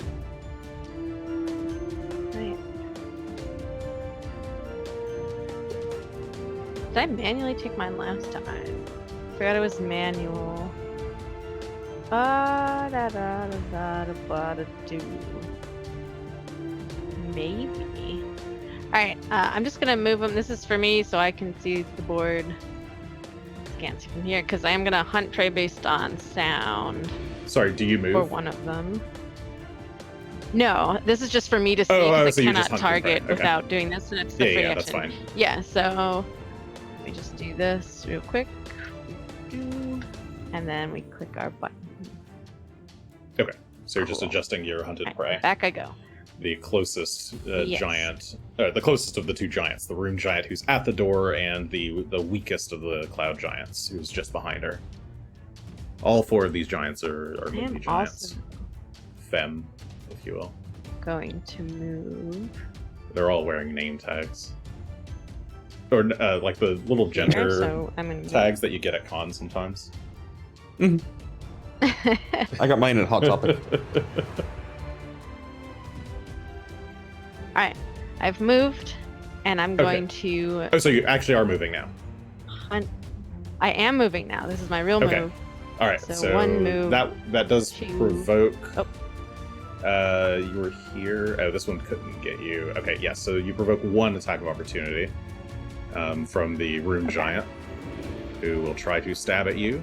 Speaker 2: Right. Did I manually take mine last time? Forgot it was manual. Do. Maybe. Alright, I'm just gonna move them. This is for me so I can see the board. Can't see from here because I am gonna hunt prey based on sound
Speaker 1: Sorry, do you move?
Speaker 2: for one of them. No, this is just for me to see
Speaker 1: Oh,
Speaker 2: because
Speaker 1: so
Speaker 2: I
Speaker 1: you're just
Speaker 2: cannot
Speaker 1: hunting prey.
Speaker 2: target
Speaker 1: Okay.
Speaker 2: without doing this, and it's the free
Speaker 1: Yeah, that's
Speaker 2: action.
Speaker 1: fine.
Speaker 2: Yeah, so let me just do this real quick. And then we click our button.
Speaker 1: Okay, so you're just
Speaker 2: Cool.
Speaker 1: adjusting your hunted
Speaker 2: Alright,
Speaker 1: prey.
Speaker 2: back I go.
Speaker 1: The closest
Speaker 2: Yes.
Speaker 1: giant, the closest of the two giants, the rune giant who's at the door, and the weakest of the cloud giants who's just behind her. All four of these giants are
Speaker 2: I
Speaker 1: movie
Speaker 2: am
Speaker 1: giants.
Speaker 2: also
Speaker 1: Femme, if you will.
Speaker 2: going to move.
Speaker 1: They're all wearing name tags. Or like the little
Speaker 2: Here,
Speaker 1: gender
Speaker 2: so I'm gonna
Speaker 1: tags that you get at cons sometimes.
Speaker 3: I got mine at Hot Topic.
Speaker 2: Alright, I've moved, and I'm going to
Speaker 1: Oh, so you actually are moving now.
Speaker 2: hunt. I am moving now. This is my real
Speaker 1: Okay.
Speaker 2: move.
Speaker 1: All right,
Speaker 2: So
Speaker 1: so
Speaker 2: one move
Speaker 1: that does
Speaker 2: to-
Speaker 1: provoke.
Speaker 2: Oh.
Speaker 1: You were here. Oh, this one couldn't get you. Okay, yes. So you provoke one attack of opportunity from the rune giant, who will try to stab at you.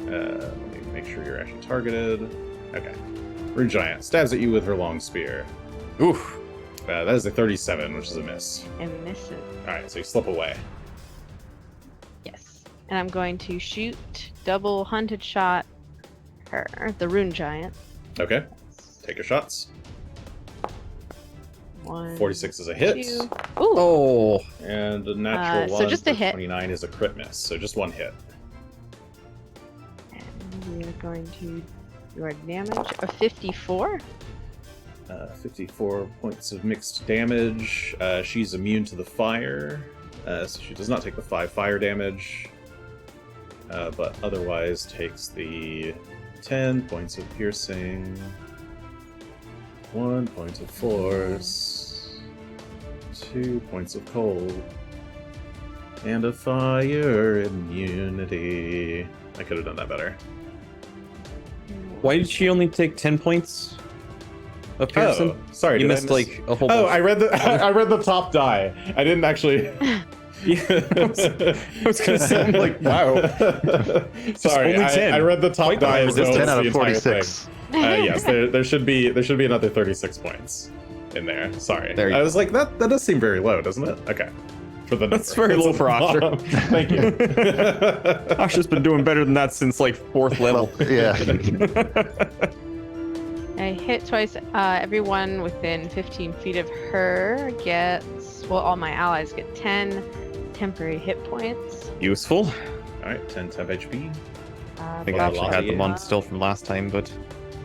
Speaker 1: Let me make sure you're actually targeted. Okay, rune giant stabs at you with her long spear.
Speaker 3: Oof.
Speaker 1: That is a 37, which is a miss.
Speaker 2: And misses.
Speaker 1: All right, so you slip away.
Speaker 2: Yes. And I'm going to shoot double hunted shot her, the rune giant.
Speaker 1: Okay, take your shots.
Speaker 2: 1,
Speaker 1: 46 is a hit.
Speaker 2: 2. Ooh.
Speaker 3: Oh.
Speaker 1: And a natural
Speaker 2: So
Speaker 1: one
Speaker 2: just a
Speaker 1: for
Speaker 2: hit.
Speaker 1: 29 is a crit miss, so just one hit.
Speaker 2: And we are going to do our damage of 54.
Speaker 1: 54 points of mixed damage. She's immune to the fire, so she does not take the 5 fire damage, but otherwise takes the 10 points of piercing, 1 point of force, 2 points of cold, and a fire immunity. I could have done that better.
Speaker 3: Why did she only take 10 points of piercing?
Speaker 1: Oh, sorry,
Speaker 3: You
Speaker 1: did I
Speaker 3: missed
Speaker 1: miss-
Speaker 3: like a whole
Speaker 1: Oh,
Speaker 3: bunch.
Speaker 1: I read the I read the top die. I didn't actually.
Speaker 3: I was gonna say, I'm like, wow.
Speaker 1: Sorry,
Speaker 3: only
Speaker 1: I
Speaker 3: 10.
Speaker 1: read the top die as
Speaker 4: It's
Speaker 1: though
Speaker 4: 10
Speaker 1: it's
Speaker 4: out
Speaker 1: the
Speaker 4: of
Speaker 1: entire
Speaker 4: 46.
Speaker 1: thing. Yes, there should be another 36 points in there. Sorry,
Speaker 3: There you
Speaker 1: I was like that does seem very low, doesn't it? Okay, for the
Speaker 3: That's
Speaker 1: number.
Speaker 3: very low for Asher.
Speaker 1: Thank you.
Speaker 3: Asher's been doing better than that since like 4th level.
Speaker 4: Well, yeah.
Speaker 2: I hit twice. Everyone within 15 feet of her gets, well, all my allies get 10 temporary hit points.
Speaker 3: Useful.
Speaker 1: All right, 10 temp HP.
Speaker 3: I think I
Speaker 1: Well,
Speaker 3: actually had them on
Speaker 2: uh,
Speaker 3: still from last time, but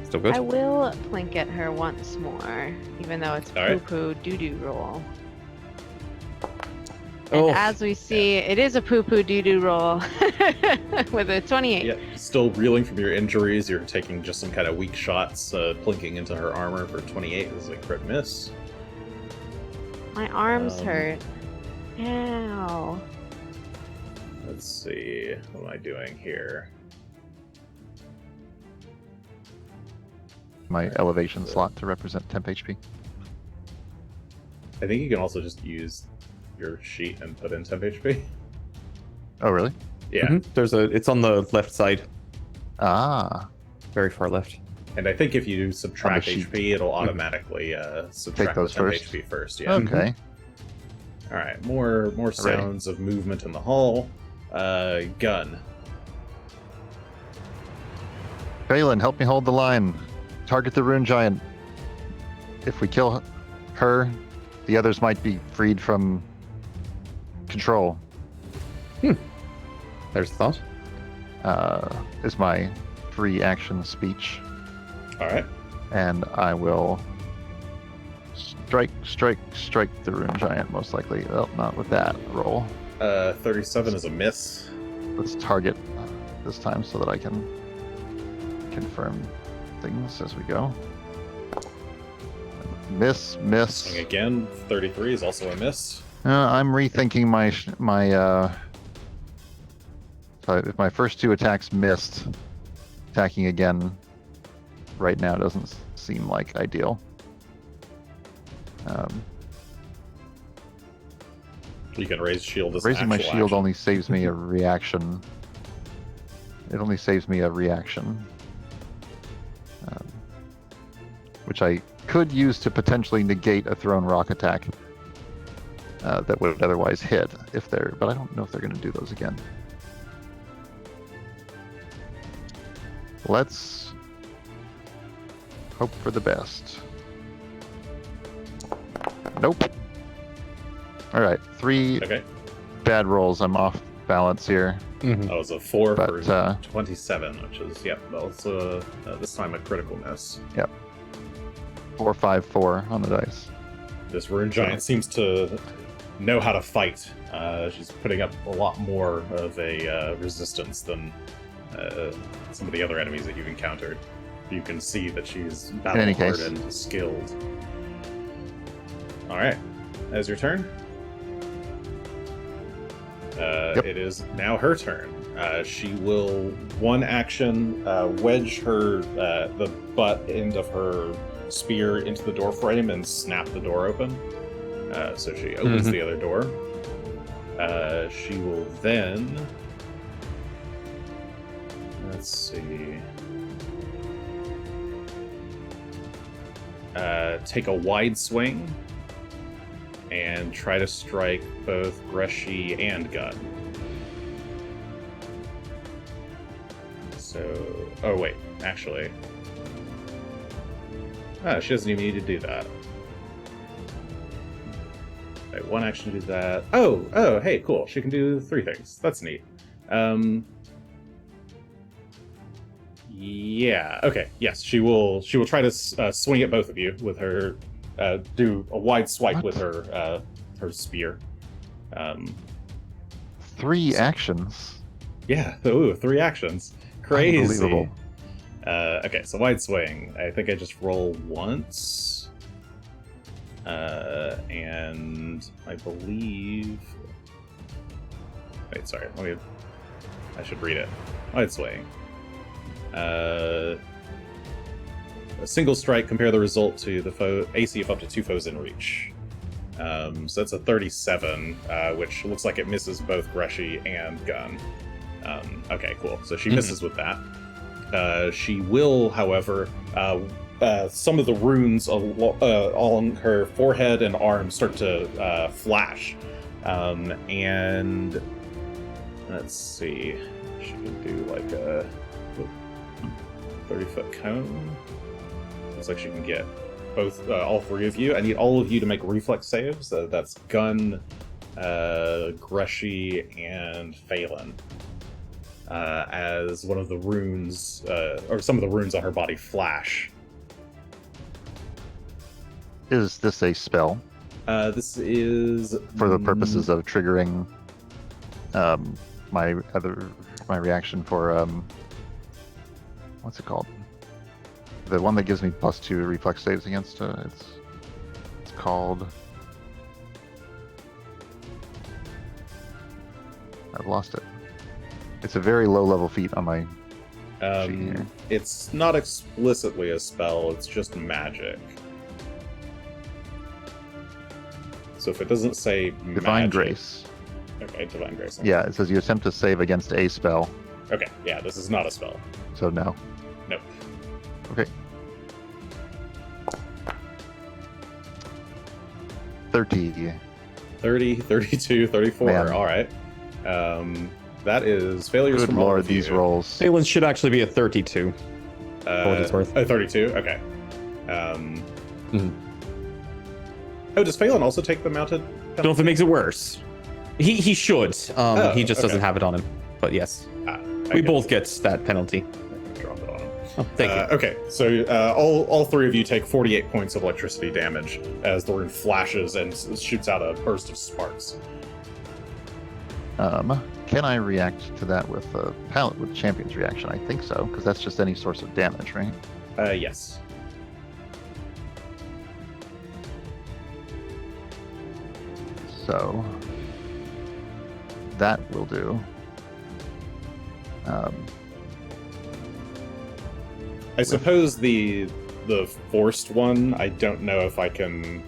Speaker 3: still good.
Speaker 2: I will plink at her once more, even though it's
Speaker 1: All right.
Speaker 2: poo-poo doo-doo roll.
Speaker 3: Oh,
Speaker 2: And as we see, it is a poo-poo doo-doo roll with a 28.
Speaker 1: Yeah, still reeling from your injuries. You're taking just some kind of weak shots, plinking into her armor for 28. This is a crit miss.
Speaker 2: My arms
Speaker 1: Um,
Speaker 2: hurt. Ow.
Speaker 1: Let's see. What am I doing here?
Speaker 4: my elevation slot to represent temp HP.
Speaker 1: I think you can also just use your sheet and put in temp HP.
Speaker 4: Oh, really?
Speaker 1: Yeah.
Speaker 3: Mm-hmm. It's on the left side,
Speaker 4: Ah,
Speaker 3: very far left.
Speaker 1: And I think if you subtract
Speaker 4: sheet.
Speaker 1: HP, it'll automatically subtract
Speaker 4: those
Speaker 1: the temp
Speaker 4: first?
Speaker 1: HP first. Yeah.
Speaker 4: okay.
Speaker 1: All right. More sounds of movement in the hall. Gun.
Speaker 4: Phelan, help me hold the line. Target the rune giant. If we kill her, the others might be freed from control.
Speaker 3: There's the thought.
Speaker 4: Is my free action speech.
Speaker 1: All right.
Speaker 4: And I will strike the rune giant, most likely. Well, not with that roll.
Speaker 1: 37 is a miss.
Speaker 4: Let's target this time so that I can confirm things as we go. Miss.
Speaker 1: Swing again. 33 is also a miss.
Speaker 4: I'm rethinking my so if my first two attacks missed, attacking again right now doesn't seem like ideal.
Speaker 1: You can raise shield as
Speaker 4: Raising
Speaker 1: an
Speaker 4: my
Speaker 1: actual
Speaker 4: shield
Speaker 1: action.
Speaker 4: only saves me a reaction. It only saves me a reaction. Which I could use to potentially negate a thrown rock attack that would otherwise hit if they're, but I don't know if they're going to do those again. Let's hope for the best. Nope. All right, 3
Speaker 1: Okay.
Speaker 4: bad rolls. I'm off balance here.
Speaker 1: That was a 4
Speaker 4: But,
Speaker 1: for 27, which is, also this time a critical miss.
Speaker 4: 4, 5, 4 on the dice.
Speaker 1: This rune giant seems to know how to fight. She's putting up a lot more of a resistance than some of the other enemies that you've encountered. You can see that she's
Speaker 4: any case.
Speaker 1: battle-hardened, skilled. Alright, as your turn.
Speaker 4: Yep.
Speaker 1: It is now her turn. She will one action wedge her the butt end of her spear into the door frame and snap the door open. So she opens the other door. She will then, let's see, take a wide swing and try to strike both Greshy and Gunn. So, oh wait, actually, she doesn't even need to do that. Right, one action to do that. Oh, hey, cool. She can do 3 things. That's neat. Yeah. Okay. Yes, she will try to swing at both of you with her. Do a wide swipe with her spear.
Speaker 4: 3 actions.
Speaker 1: Yeah. Ooh, 3 actions. Crazy.
Speaker 4: Unbelievable.
Speaker 1: Okay, so wide swing. I think I just roll once. And I believe... Wait, sorry. I should read it. Wide swing. A single strike, compare the result to the foe AC of up to 2 foes in reach. So that's a 37, which looks like it misses both Greshy and Gunn. Okay, cool. So she misses with that. She will, however, some of the runes on her forehead and arms start to flash. And let's see. She can do like a 30-foot cone. Looks like she can get both, all 3 of you. I need all of you to make reflex saves. That's Gunn, Greshy, and Phelan. As one of the runes, or some of the runes on her body flash.
Speaker 4: Is this a spell
Speaker 1: This is
Speaker 4: for the purposes of triggering my reaction for what's it called? The one that gives me +2 reflex saves against it's called. I've lost it. It's a very low level feat on my here.
Speaker 1: It's not explicitly a spell, it's just magic. So if it doesn't say
Speaker 4: Divine
Speaker 1: magic,
Speaker 4: Grace.
Speaker 1: Okay, Divine Grace.
Speaker 4: Yeah, it says you attempt to save against a spell.
Speaker 1: Okay, yeah, this is not a spell.
Speaker 4: So no.
Speaker 1: Nope.
Speaker 4: Okay. 30.
Speaker 1: 30, 32, 34.
Speaker 4: Man.
Speaker 1: All right. That is failures
Speaker 4: Good
Speaker 1: from all
Speaker 4: lord,
Speaker 1: of you.
Speaker 4: these rolls.
Speaker 3: Phelan should actually be a 32. what it's worth.
Speaker 1: 32. Okay.
Speaker 3: Mhm.
Speaker 1: Oh, does Phelan also take the mounted?
Speaker 3: Don't know if it makes it worse. He should. He just doesn't
Speaker 1: okay.
Speaker 3: have it on him. But yes,
Speaker 1: I
Speaker 3: we
Speaker 1: get
Speaker 3: both
Speaker 1: it.
Speaker 3: get that penalty.
Speaker 1: Drop it on him.
Speaker 3: Oh, thank you.
Speaker 1: Okay, so all three of you take 48 points of electricity damage as the rune flashes and shoots out a burst of sparks.
Speaker 4: Can I react to that with a palette with champion's reaction? I think so, because that's just any source of damage, right?
Speaker 1: Yes.
Speaker 4: So that will do.
Speaker 1: I suppose the forced one, I don't know if I can...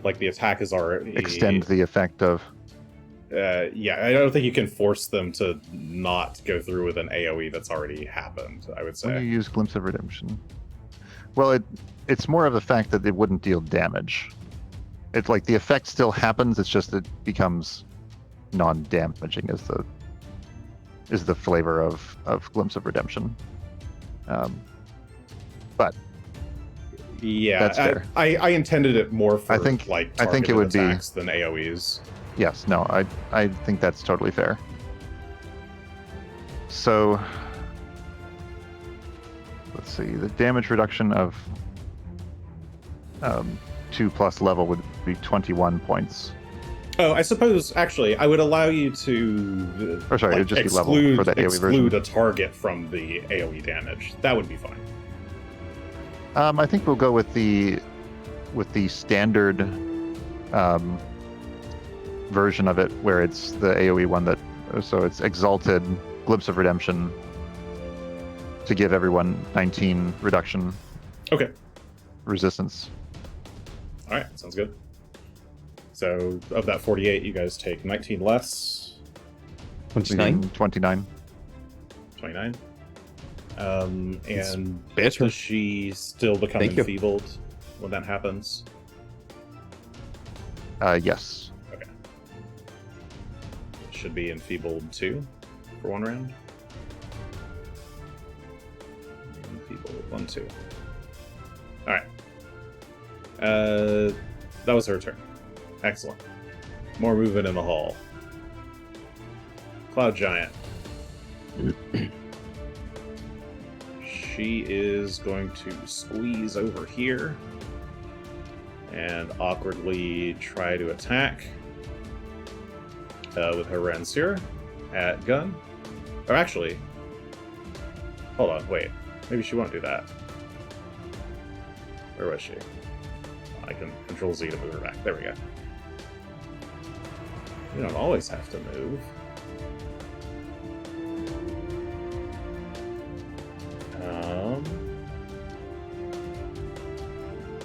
Speaker 1: Like, the attack is already...
Speaker 4: Extend the effect of...
Speaker 1: yeah, I don't think you can force them to not go through with an AoE that's already happened, I would
Speaker 4: When you
Speaker 1: say.
Speaker 4: use Glimpse of Redemption. Well, it's more of the fact that it wouldn't deal damage. It's like the effect still happens, it's just it becomes non-damaging is the flavor of Glimpse of Redemption. But
Speaker 1: Yeah,
Speaker 4: that's fair.
Speaker 1: I intended it more for,
Speaker 4: I think it
Speaker 1: targeted
Speaker 4: would be-
Speaker 1: attacks than AoEs.
Speaker 4: yes, no, I think that's totally fair. So let's see, the damage reduction of 2+ level would be 21 points.
Speaker 1: Oh, I suppose, actually, I would allow you to
Speaker 4: Or sorry, it would just be level for the AoE
Speaker 1: exclude
Speaker 4: version.
Speaker 1: a target from the AoE damage. That would be fine.
Speaker 4: I think we'll go with the standard version of it, where it's the AoE one that, so it's Exalted, Glimpse of Redemption, to give everyone 19 reduction
Speaker 1: Okay.
Speaker 4: resistance.
Speaker 1: All right, sounds good. So, of that 48, you guys take 19 less,
Speaker 3: 29.
Speaker 4: leaving 29.
Speaker 1: 29. And
Speaker 3: Better.
Speaker 1: does she still become
Speaker 3: Thank you.
Speaker 1: enfeebled when that happens?
Speaker 4: Yes.
Speaker 1: Okay. Should be enfeebled 2 for 1 round. Enfeebled 1, 2. Alright. That was her turn. Excellent. More movement in the hall. Cloud Giant. She is going to squeeze over here and awkwardly try to attack with her Rancier at Gunn. Or actually, hold on, wait. Maybe she won't do that. Where was she? I can Control Z to move her back. There we go. You don't always have to move.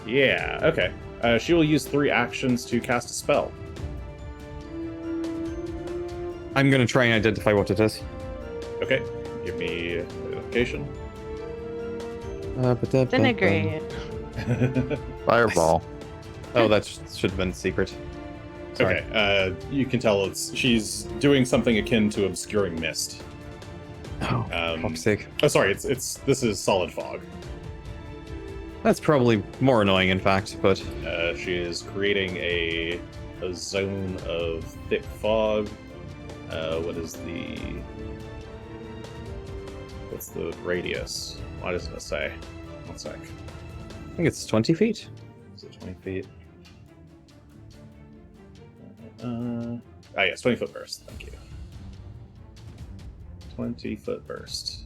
Speaker 1: Yeah, okay. She will use 3 actions to cast a spell.
Speaker 3: I'm gonna try and identify what it is.
Speaker 1: Okay, give me a location.
Speaker 2: Disintegrate.
Speaker 4: Fireball.
Speaker 3: Oh, that should have been secret. Sorry.
Speaker 1: Okay, you can tell she's doing something akin to obscuring mist.
Speaker 3: Oh, fuck's sake.
Speaker 1: Oh, sorry, this is solid fog.
Speaker 3: That's probably more annoying, in fact, but
Speaker 1: She is creating a zone of thick fog. What's the radius? Why doesn't it say? 1 sec.
Speaker 3: I think it's 20 feet.
Speaker 1: Is it 20 feet? Yes, 20-foot burst. Thank you. 20-foot burst.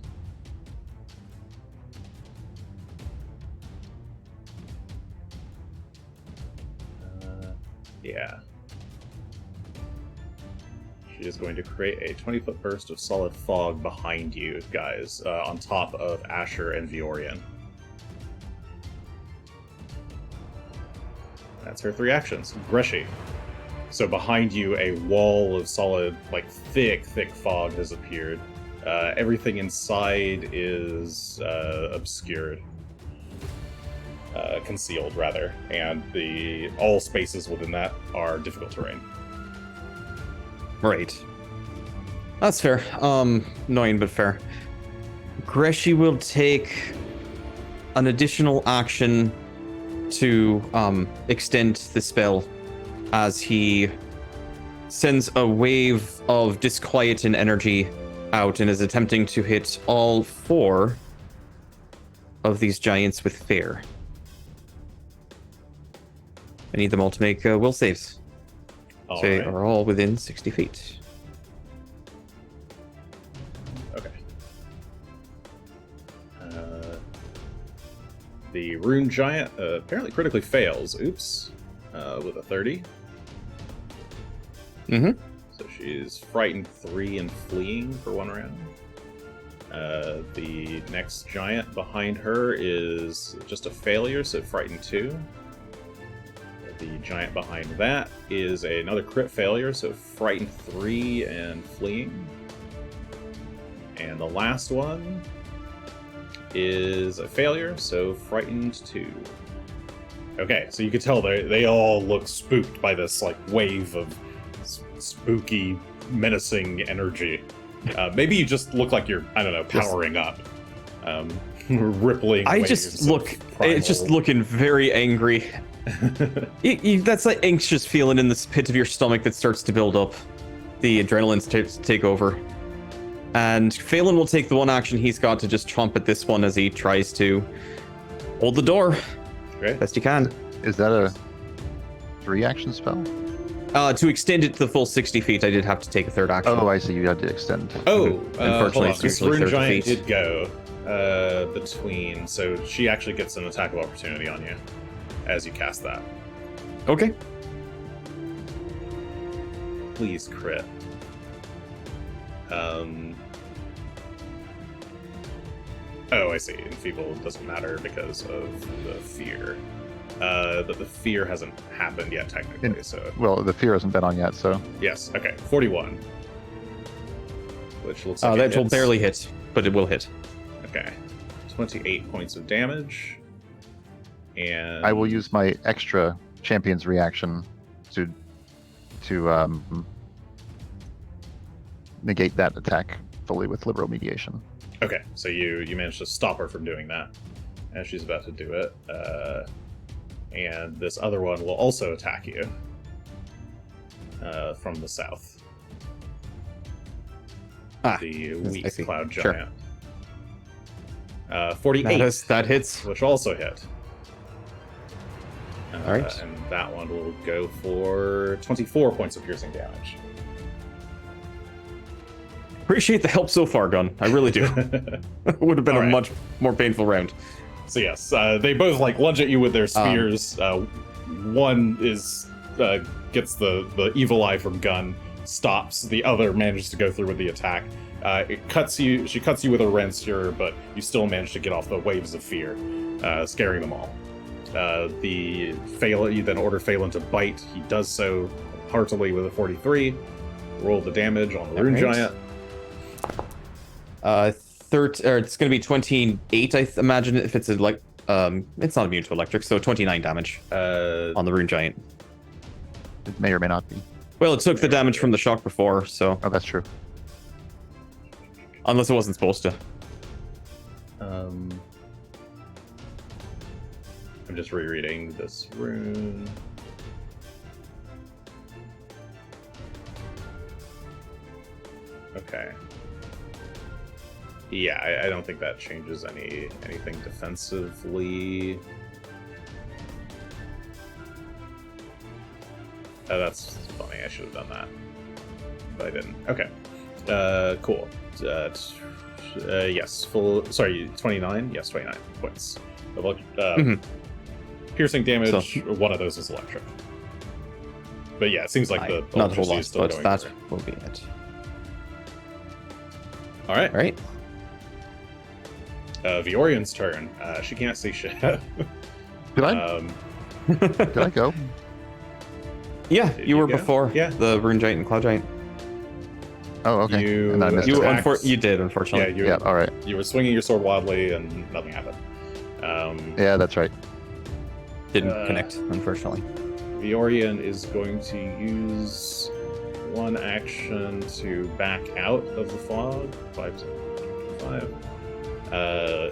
Speaker 1: Yeah. She is going to create a 20-foot burst of solid fog behind you guys, on top of Asher and Viorian. That's her 3 actions. Greshy. So behind you, a wall of solid, like thick fog has appeared. Everything inside is obscured. Concealed, rather. And all spaces within that are difficult terrain.
Speaker 3: Right. That's fair. Annoying, but fair. Greshy will take an additional action to extend the spell as he sends a wave of disquieting energy out and is attempting to hit all 4 of these giants with fear. I need them all to make will saves. They are all within 60 feet.
Speaker 1: Okay. The rune giant apparently critically fails. Oops. With a 30.
Speaker 3: Mm-hmm.
Speaker 1: So she's frightened 3 and fleeing for 1 round. The next giant behind her is just a failure, so frightened 2. The giant behind that is another crit failure, so frightened 3 and fleeing. And the last one is a failure, so frightened 2. Okay, so you can tell they all look spooked by this like wave of spooky, menacing energy. Maybe you just look like you're, I don't know, powering up. Rippling.
Speaker 3: It's just looking very angry. That's that anxious feeling in this pit of your stomach that starts to build up. The adrenaline starts to take over. And Phelan will take the 1 action he's got to just chomp at this one as he tries to hold the door.
Speaker 1: Great.
Speaker 3: Best he can.
Speaker 4: Is that a 3-action spell?
Speaker 3: To extend it to the full 60 feet, I did have to take a 3rd action.
Speaker 4: Oh, I see. You had to extend.
Speaker 1: hold
Speaker 3: Unfortunately,
Speaker 1: on.
Speaker 3: it's
Speaker 1: This
Speaker 3: usually
Speaker 1: rune
Speaker 3: 3rd
Speaker 1: giant
Speaker 3: feet.
Speaker 1: did go between, so she actually gets an attack of opportunity on you as you cast that.
Speaker 3: Okay.
Speaker 1: Please crit. Oh, I see. Enfeeble doesn't matter because of the fear. But the fear hasn't happened yet, technically, so...
Speaker 4: Well, the fear hasn't been on yet, so...
Speaker 1: Yes, okay. 41. Which looks like
Speaker 3: That will
Speaker 1: hits.
Speaker 3: barely hit, but it will hit.
Speaker 1: Okay. 28 points of damage. And...
Speaker 4: I will use my extra champion's reaction to negate that attack fully with liberal mediation.
Speaker 1: Okay, so you managed to stop her from doing that as she's about to do it. And this other one will also attack you from the south. The weak cloud giant.
Speaker 3: Sure.
Speaker 1: 48.
Speaker 3: That hits.
Speaker 1: Which also hit.
Speaker 3: All right.
Speaker 1: And that one will go for 24 points of piercing damage.
Speaker 3: Appreciate the help so far, Gunn. I really do. It would have been a much more painful round.
Speaker 1: So yes, they both like lunge at you with their spears. One is gets the evil eye from Gunn, stops. The other manages to go through with the attack. It cuts you. She cuts you with a rancier, but you still manage to get off the waves of fear, scaring them all. You then order Phelan to bite. He does so heartily with a 43. Roll the damage on the rune giant.
Speaker 3: It's going to be 28, I imagine, if it's it's not immune to electric, so 29 damage on the rune giant.
Speaker 4: It may or may not be.
Speaker 3: Well, it took the damage from the shock before, so...
Speaker 4: Oh, that's true.
Speaker 3: Unless it wasn't supposed to.
Speaker 1: I'm just rereading this rune. Okay. Yeah, I don't think that changes anything defensively. Oh, that's funny. I should have done that, but I didn't. Okay. Cool. Yes. Sorry, 29. Yes, 29 points. Piercing damage.
Speaker 3: So,
Speaker 1: one of those is electric. But yeah, it seems like the
Speaker 3: not the whole
Speaker 1: electricity
Speaker 3: lot,
Speaker 1: is still
Speaker 3: but
Speaker 1: going
Speaker 3: that
Speaker 1: through.
Speaker 3: will be it.
Speaker 1: All right.
Speaker 3: All right.
Speaker 1: Viorian's turn. She can't see shit.
Speaker 4: Did I? Did I go?
Speaker 3: Yeah,
Speaker 1: Did
Speaker 3: you
Speaker 1: you
Speaker 3: were
Speaker 1: go?
Speaker 3: before
Speaker 1: Yeah.
Speaker 3: the Rune Giant and Cloud Giant.
Speaker 4: Oh, okay.
Speaker 1: You-
Speaker 4: And I missed
Speaker 3: You
Speaker 4: it.
Speaker 1: attacked-
Speaker 3: you did,
Speaker 1: Yeah,
Speaker 3: unfortunately.
Speaker 4: Yeah, all right.
Speaker 1: you were swinging your sword wildly and nothing happened.
Speaker 4: Yeah, that's right.
Speaker 3: Didn't connect, unfortunately.
Speaker 1: Viorian is going to use one action to back out of the fog. 5 to 5.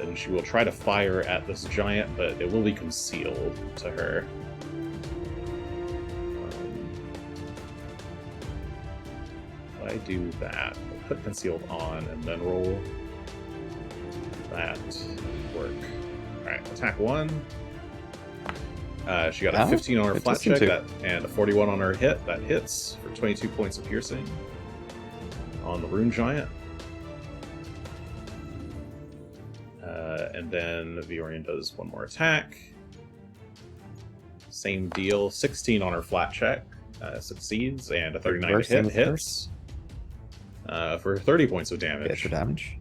Speaker 1: And she will try to fire at this giant, but it will be concealed to her. If I do that, I'll put concealed on and then roll that work. Alright, attack 1. She got a
Speaker 3: Oh,
Speaker 1: 15 on her
Speaker 3: it
Speaker 1: flat
Speaker 3: does seem
Speaker 1: check
Speaker 3: to.
Speaker 1: that, and a 41 on her hit. That hits for 22 points of piercing on the Rune Giant. And then Viorian does one more attack. Same deal. 16 on her flat check. Succeeds, and a 39 to
Speaker 3: Reverse, same
Speaker 1: hit
Speaker 3: with
Speaker 1: hits. For 30 points of damage.
Speaker 3: Extra damage.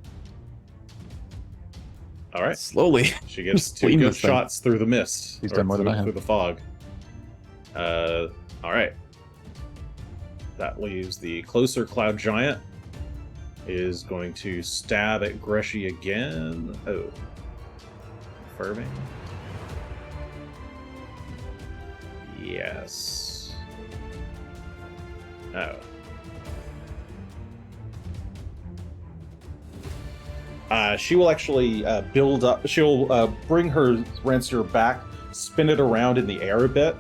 Speaker 1: Alright.
Speaker 3: Slowly.
Speaker 1: She gets two
Speaker 3: Clean
Speaker 1: good
Speaker 3: this thing.
Speaker 1: shots through the mist.
Speaker 4: He's
Speaker 1: or
Speaker 4: done more than
Speaker 1: through-
Speaker 4: I have.
Speaker 1: Through the fog. Alright. That leaves the closer Cloud Giant. Is going to stab at Greshy again. Oh. Confirming. Yes. Oh. She will actually build up. She'll bring her Rancier back, spin it around in the air a bit,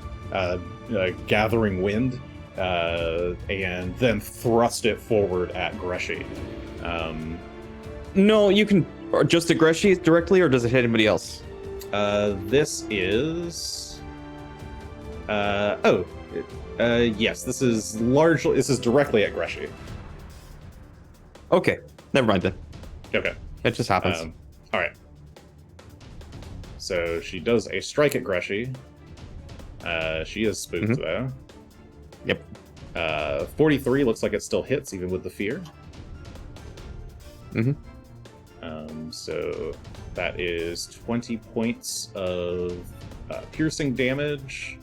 Speaker 1: gathering wind, and then thrust it forward at Greshy.
Speaker 3: No, you can or just at Greshy directly, or does it hit anybody else?
Speaker 1: This is. Yes. This is directly at Greshy.
Speaker 3: Okay, never mind then.
Speaker 1: Okay.
Speaker 3: It just happens.
Speaker 1: All right. So she does a strike at Greshy. She is spooked though.
Speaker 3: Yep.
Speaker 1: 43 looks like it still hits even with the fear.
Speaker 3: Mhm.
Speaker 1: So that is 20 points of piercing damage,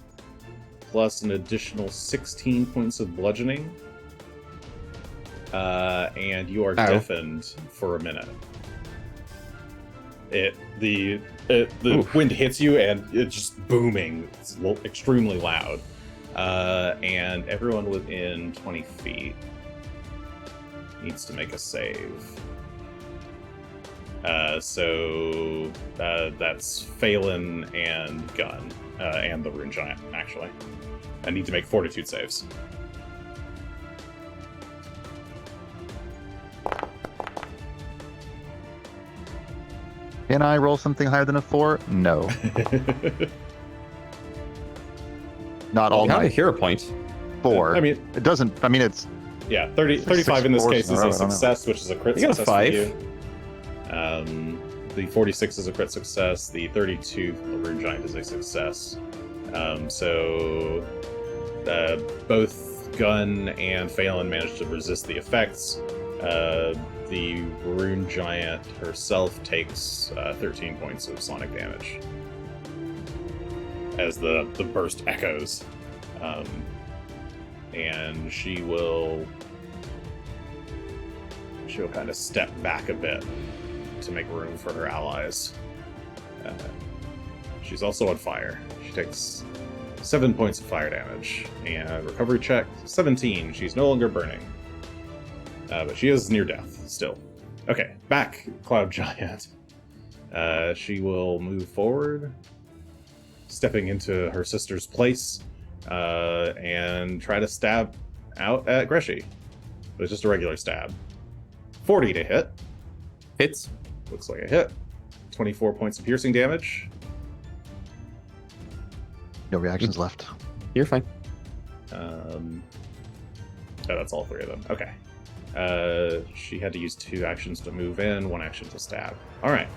Speaker 1: plus an additional 16 points of bludgeoning. And you are deafened for a minute. The wind hits you and it's just booming. It's extremely loud. And everyone within 20 feet needs to make a save. So that's Phelan and Gunn, and the Rune Giant, actually. I need to make fortitude saves.
Speaker 4: Can I roll something higher than a 4? No. Not all
Speaker 3: You have a
Speaker 4: my
Speaker 3: hero point.
Speaker 4: 4.
Speaker 1: I mean,
Speaker 4: it doesn't. I mean, it's
Speaker 1: yeah, 35 in this
Speaker 4: fours
Speaker 1: case
Speaker 4: in a
Speaker 1: is
Speaker 4: row,
Speaker 1: a
Speaker 4: I don't know.
Speaker 1: success, which is a crit
Speaker 3: You got a
Speaker 1: success
Speaker 3: 5.
Speaker 1: for you. The 46 is a crit success. The 32 for the Rune Giant is a success. So both Gunn and Phelan managed to resist the effects. The Rune Giant herself takes 13 points of sonic damage as the burst echoes. And she'll kind of step back a bit to make room for her allies. She's also on fire. She takes 7 points of fire damage. And recovery check, 17. She's no longer burning. But she is near death, still. Okay, back, Cloud Giant. She will move forward, stepping into her sister's place, and try to stab out at Greshy. But it's just a regular stab. 40 to hit.
Speaker 3: Hits.
Speaker 1: Looks like a hit. 24 points of piercing damage.
Speaker 4: no reactions left.
Speaker 3: You're fine.
Speaker 1: Oh, that's all 3 of them. Okay. She had to use 2 actions to move in, 1 action to stab. All right.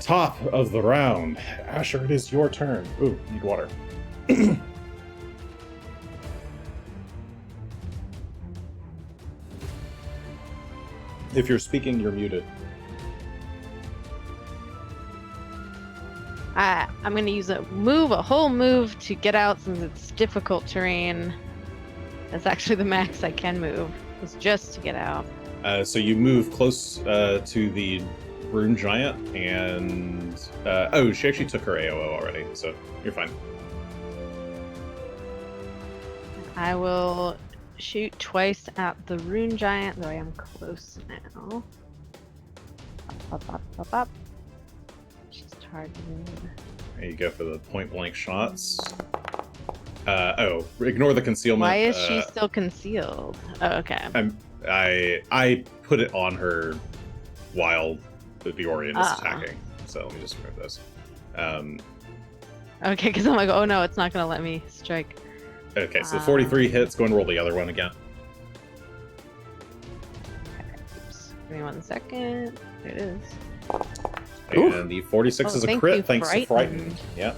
Speaker 1: Top of the round. Asher, it is your turn. Ooh, need water. If you're speaking, you're muted.
Speaker 2: I'm gonna use a whole move to get out since it's difficult terrain. That's actually the max I can move. It's just to get out.
Speaker 1: So you move close to the rune giant, and oh, she actually took her AOO already, so you're fine.
Speaker 2: I will shoot twice at the rune giant, though I am close now. Up. She's targeted.
Speaker 1: There you go for the point blank shots. Oh, ignore the concealment.
Speaker 2: Why is she still concealed? Oh, okay.
Speaker 1: I put it on her while the Biorian is attacking. So let me just remove this.
Speaker 2: Okay, because I'm like, oh no, it's not gonna let me strike.
Speaker 1: Okay, so 43 hits. Go and roll the other one again.
Speaker 2: Oops. Give me 1 second. There it is.
Speaker 1: And the 46 is a crit, thanks to Frightened. Yeah.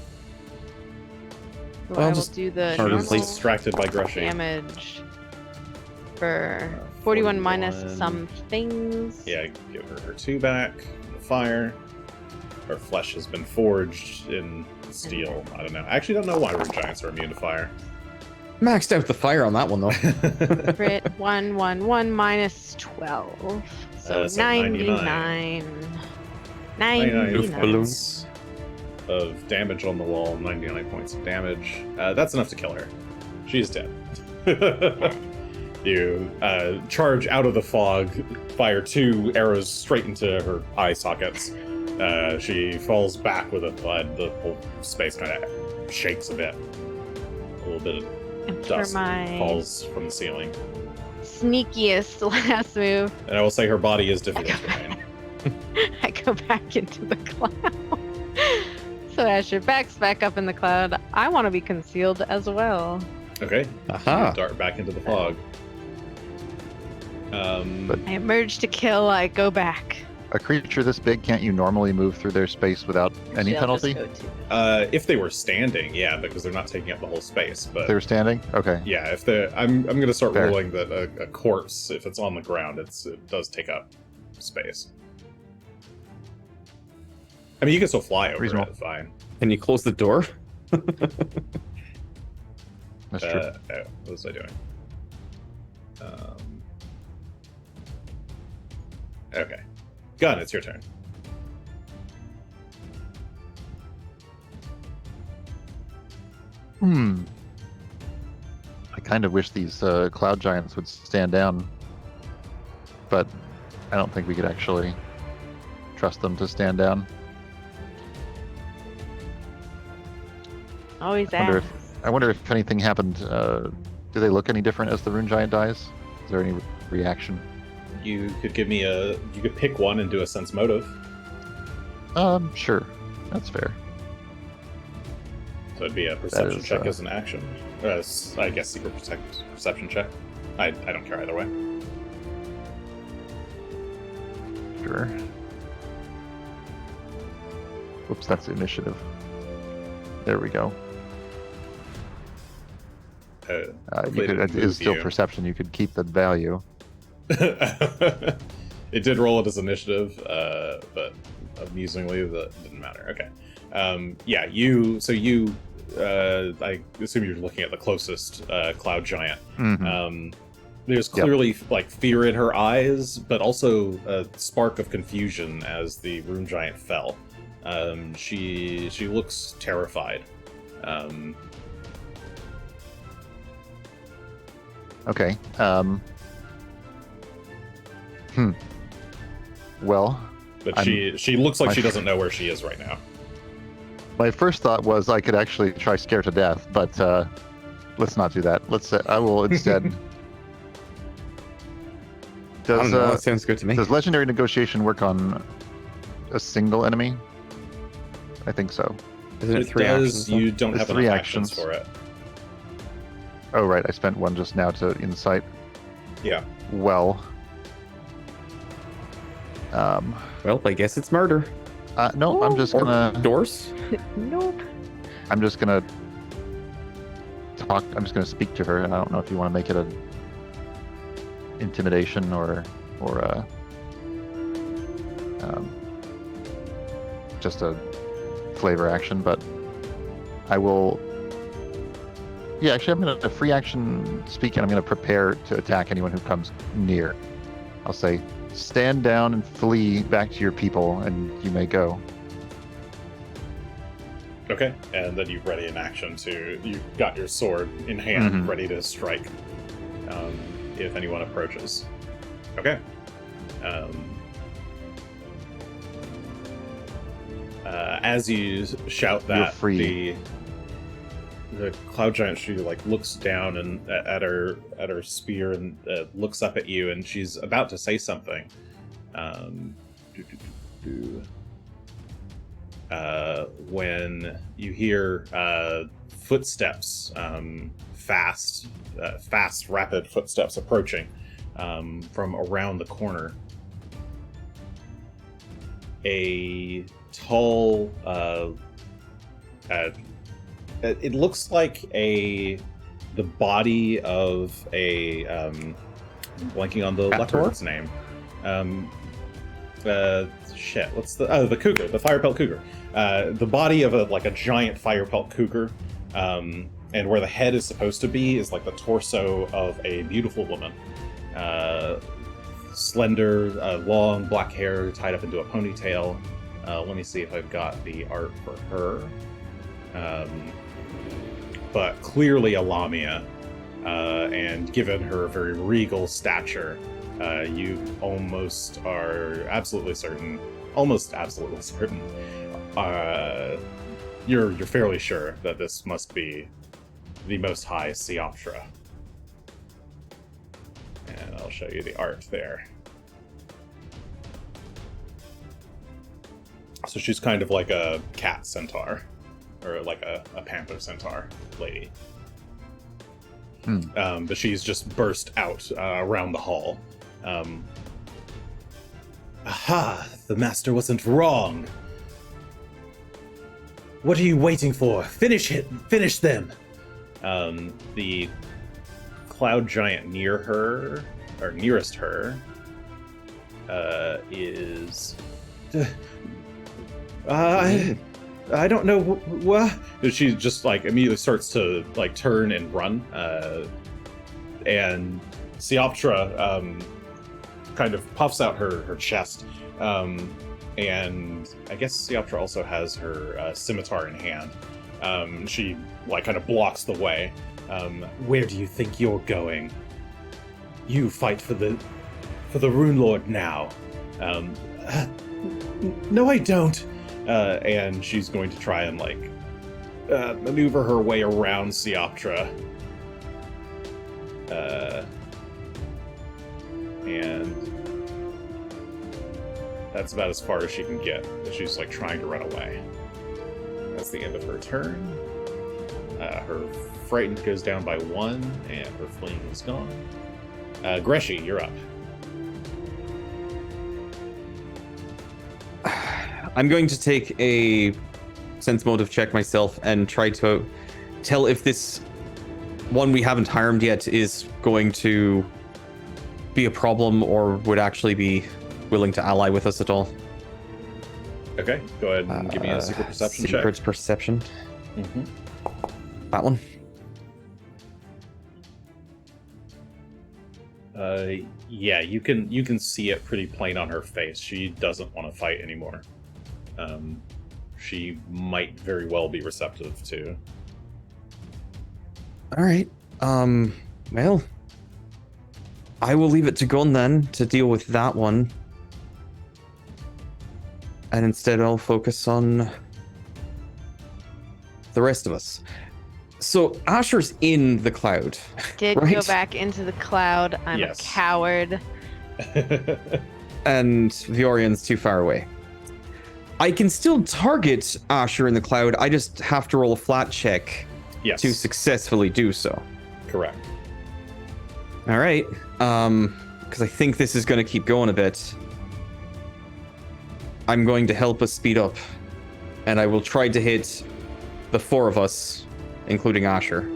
Speaker 2: So I will do the
Speaker 3: Hard
Speaker 2: normal
Speaker 1: distracted by Greshy.
Speaker 2: damage for 41 minus
Speaker 1: 41.
Speaker 2: some things.
Speaker 1: Yeah, give her 2 back. The fire. Her flesh has been forged in steel. I don't know. I actually don't know why rune giants are immune to fire.
Speaker 3: Maxed out the fire on that one though.
Speaker 2: Crit 111 minus 12. So
Speaker 1: So
Speaker 2: 99.
Speaker 1: 99
Speaker 2: 99.
Speaker 1: points of damage on the wall. 99 points of damage. That's enough to kill her. She's dead. You charge out of the fog, fire 2 arrows straight into her eye sockets. She falls back with a thud. The whole space kind of shakes a bit. A little bit of
Speaker 2: And for
Speaker 1: dust
Speaker 2: my
Speaker 1: falls from the ceiling.
Speaker 2: sneakiest last move,
Speaker 1: And I will say her body is difficult to terrain.
Speaker 2: I go back into the cloud. So as your back's back up in the cloud, I want to be concealed as well.
Speaker 1: Okay.
Speaker 3: Aha.
Speaker 1: You dart back into the fog.
Speaker 2: I emerge to kill, I go back.
Speaker 4: A creature this big, can't you normally move through their space without any
Speaker 2: She'll just
Speaker 4: penalty?
Speaker 2: go to-
Speaker 1: If they were standing, yeah, because they're not taking up the whole space. But
Speaker 4: If they were standing? Okay.
Speaker 1: yeah, if they're, I'm gonna start
Speaker 4: Fair.
Speaker 1: ruling that a corpse, if it's on the ground, it does take up space. I mean, you can still fly over
Speaker 4: Reasonable.
Speaker 1: it, fine.
Speaker 3: Can you close the door?
Speaker 4: That's true.
Speaker 1: Oh, what was I doing? Okay. Gunn, it's your turn.
Speaker 4: I kind of wish these cloud giants would stand down, but I don't think we could actually trust them to stand down.
Speaker 2: Always
Speaker 4: wonder
Speaker 2: ask.
Speaker 4: I wonder if anything happened. Do they look any different as the rune giant dies? Is there any reaction?
Speaker 1: You could give me you could pick one and do a sense motive.
Speaker 4: Sure. That's fair.
Speaker 1: So it'd be a perception
Speaker 4: is,
Speaker 1: check as an action. I guess secret perception check. I don't care either way.
Speaker 4: Sure. Whoops, that's initiative. There we go. You
Speaker 1: Hopefully
Speaker 4: could,
Speaker 1: it
Speaker 4: it
Speaker 1: didn't
Speaker 4: is still
Speaker 1: move you.
Speaker 4: perception. You could keep the value.
Speaker 1: It did roll it as initiative, but amusingly, that didn't matter. Okay. Yeah, I assume you're looking at the closest cloud giant.
Speaker 4: Mhm.
Speaker 1: There's clearly like fear in her eyes, but also a spark of confusion as the rune giant fell. She looks terrified.
Speaker 4: Okay. Well,
Speaker 1: But
Speaker 4: I'm-
Speaker 1: she looks like
Speaker 4: my-
Speaker 1: she doesn't know where she is right now.
Speaker 4: my first thought was I could actually try scare to death, but let's not do that. I will instead.
Speaker 3: I don't know. That sounds good to me.
Speaker 4: Does legendary negotiation work on a single enemy? I think so.
Speaker 3: Isn't it
Speaker 1: It
Speaker 3: 3
Speaker 1: does.
Speaker 3: actions? though?
Speaker 1: You don't
Speaker 4: It's
Speaker 1: have
Speaker 4: 3
Speaker 1: enough actions
Speaker 4: actions.
Speaker 1: for it.
Speaker 4: Oh right, I spent one just now to insight.
Speaker 1: Yeah.
Speaker 4: Well.
Speaker 3: Well, I guess it's murder.
Speaker 4: No, I'm just
Speaker 3: Or
Speaker 4: gonna.
Speaker 3: doors.
Speaker 2: Nope.
Speaker 4: I'm just gonna talk. I'm just gonna speak to her, and I don't know if you want to make it a intimidation or just a flavor action, but I will. Yeah, actually, I'm going to free action speak, and I'm going to prepare to attack anyone who comes near. I'll say, stand down and flee back to your people, and you may go.
Speaker 1: Okay, and then you've ready in action you've got your sword in hand, ready to strike if anyone approaches. Okay. As you shout that,
Speaker 4: You're free.
Speaker 1: The cloud giant, she like looks down and at her spear and looks up at you, and she's about to say something. When you hear footsteps, fast, rapid footsteps approaching from around the corner. A tall, it looks like the body of a blanking on the leopard's name. What's the cougar, the firepelt cougar. The body of a giant firepelt cougar, and where the head is supposed to be is like the torso of a beautiful woman. Slender, long black hair tied up into a ponytail. Let me see if I've got the art for her. But clearly a Lamia, and given her very regal stature, you almost absolutely certain, you're fairly sure that this must be the Most High Sioptra. And I'll show you the art there. So she's kind of like a cat centaur, or like a panther centaur lady. But she's just burst out around the hall. Aha! The master wasn't wrong! What are you waiting for? Finish it! Finish them! The cloud giant near her, or nearest her, is... I don't know what. She just immediately starts to turn and run, and Sioptra kind of puffs out her chest, and I guess Sioptra also has her scimitar in hand. She kind of blocks the way. Where do you think you're going? You fight for the Runelord now. No, I don't. And she's going to try and maneuver her way around Sioptra. And that's about as far as she can get. She's trying to run away. That's the end of her turn. Her frightened goes down by 1, and her fleeing is gone. Greshy, you're up.
Speaker 3: I'm going to take a sense motive check myself and try to tell if this one we haven't harmed yet is going to be a problem or would actually be willing to ally with us at all.
Speaker 1: Okay, go ahead and give me a secret perception check.
Speaker 3: Secret perception.
Speaker 1: Mm-hmm.
Speaker 3: That one.
Speaker 1: Yeah, you can see it pretty plain on her face. She doesn't want to fight anymore. She might very well be receptive to.
Speaker 3: All right. Well, I will leave it to Gunn then to deal with that one. And instead I'll focus on the rest of us. So Asher's in the cloud.
Speaker 2: Did
Speaker 3: right?
Speaker 2: go back into the cloud. I'm
Speaker 1: Yes.
Speaker 2: a coward.
Speaker 3: And Viorian's too far away. I can still target Asher in the cloud. I just have to roll a flat check
Speaker 1: Yes.
Speaker 3: to successfully do so.
Speaker 1: Correct.
Speaker 3: All right. Because I think this is going to keep going a bit. I'm going to help us speed up. And I will try to hit the 4 of us, including Asher,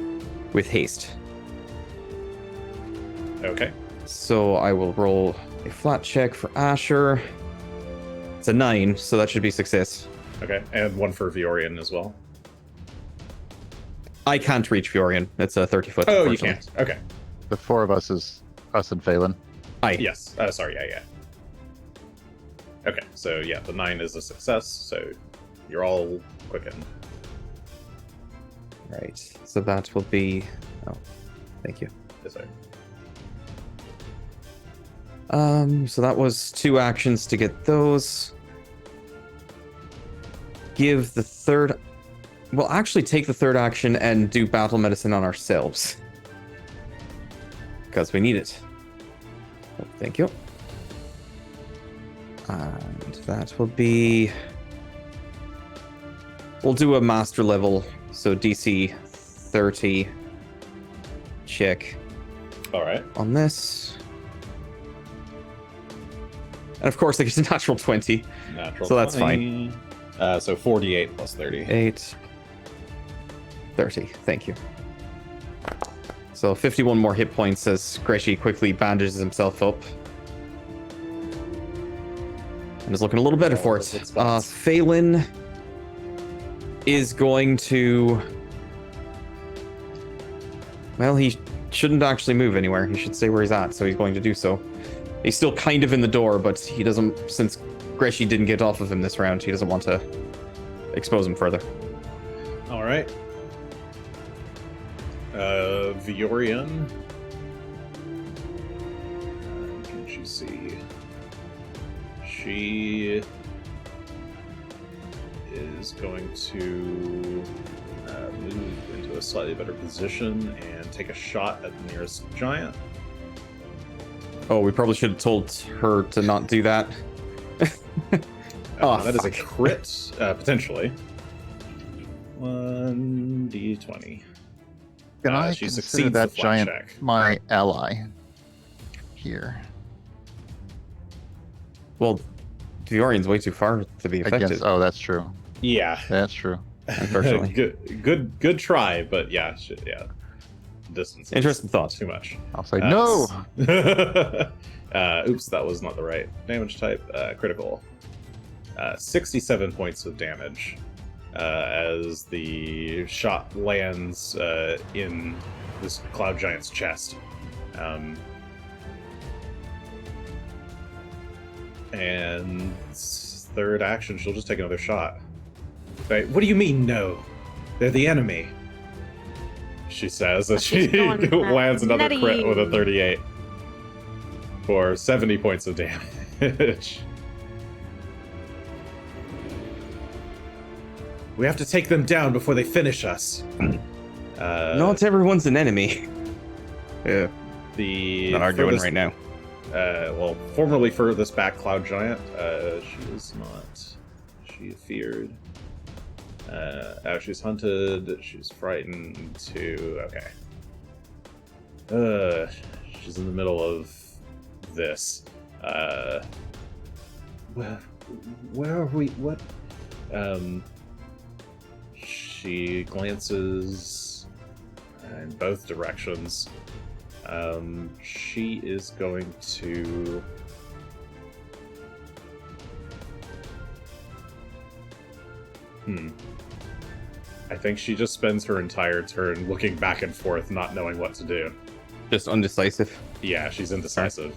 Speaker 3: with haste.
Speaker 1: Okay.
Speaker 3: So I will roll a flat check for Asher. That's a 9, so that should be success.
Speaker 1: Okay, and one for Viorian as well.
Speaker 3: I can't reach Viorian. It's a 30-foot.
Speaker 1: Oh, you can't. Okay.
Speaker 4: The 4 of us is us and Phelan.
Speaker 3: Aye.
Speaker 1: Yes. Sorry. Yeah. Okay. So yeah, the 9 is a success. So you're all quickened.
Speaker 3: Right. So that will be. Oh, thank you.
Speaker 1: Yes, sir.
Speaker 3: So that was 2 actions to get those. Give the third. We'll actually take the third action and do battle medicine on ourselves. Because we need it. Oh, thank you. And that will be... We'll do a master level. So DC 30 check
Speaker 1: All right.
Speaker 3: on this. And of course, I get a natural 20.
Speaker 1: Natural.
Speaker 3: So that's
Speaker 1: 20. So 48 plus 30.
Speaker 3: 8. 30. Thank you. So 51 more hit points as Greshy quickly bandages himself up. And is looking a little better for it. Phelan is going to... Well, he shouldn't actually move anywhere. He should stay where he's at, so he's going to do so. He's still kind of in the door, but he doesn't... Since Greshy didn't get off of him this round, he doesn't want to expose him further.
Speaker 1: All right. Viorian. Can she see? She is going to move into a slightly better position and take a shot at the nearest giant.
Speaker 3: Oh, we probably should have told her to not do that.
Speaker 1: That is a crit, potentially. 1d20.
Speaker 4: Can I
Speaker 1: she
Speaker 4: consider
Speaker 1: succeeds
Speaker 4: that
Speaker 1: the flat
Speaker 4: giant
Speaker 1: check.
Speaker 4: my ally here?
Speaker 3: Well, Viorian's way too far to be
Speaker 4: I
Speaker 3: affected.
Speaker 4: guess. Oh, that's true.
Speaker 1: Yeah.
Speaker 4: That's true.
Speaker 3: Unfortunately.
Speaker 1: good try, but yeah, distance. is
Speaker 3: Interesting thought.
Speaker 1: Too much.
Speaker 4: I'll say no.
Speaker 1: Oops, that was not the right damage type. Critical. 67 points of damage as the shot lands in this cloud giant's chest. And third action, she'll just take another shot. Right? What do you mean, no? They're the enemy. She says as she lands another crit with a 38 for 70 points of damage. We have to take them down before they finish us.
Speaker 3: Not everyone's an enemy. Yeah.
Speaker 1: The
Speaker 3: Not arguing
Speaker 1: furthest-
Speaker 3: right now.
Speaker 1: Well, formerly furthest back cloud giant. She is not. She feared. She's hunted. She's frightened too. Okay. She's in the middle of this. Where are we? What? She glances in both directions. She is going to... I think she just spends her entire turn looking back and forth, not knowing what to do.
Speaker 3: Just undecisive.
Speaker 1: Yeah, she's indecisive.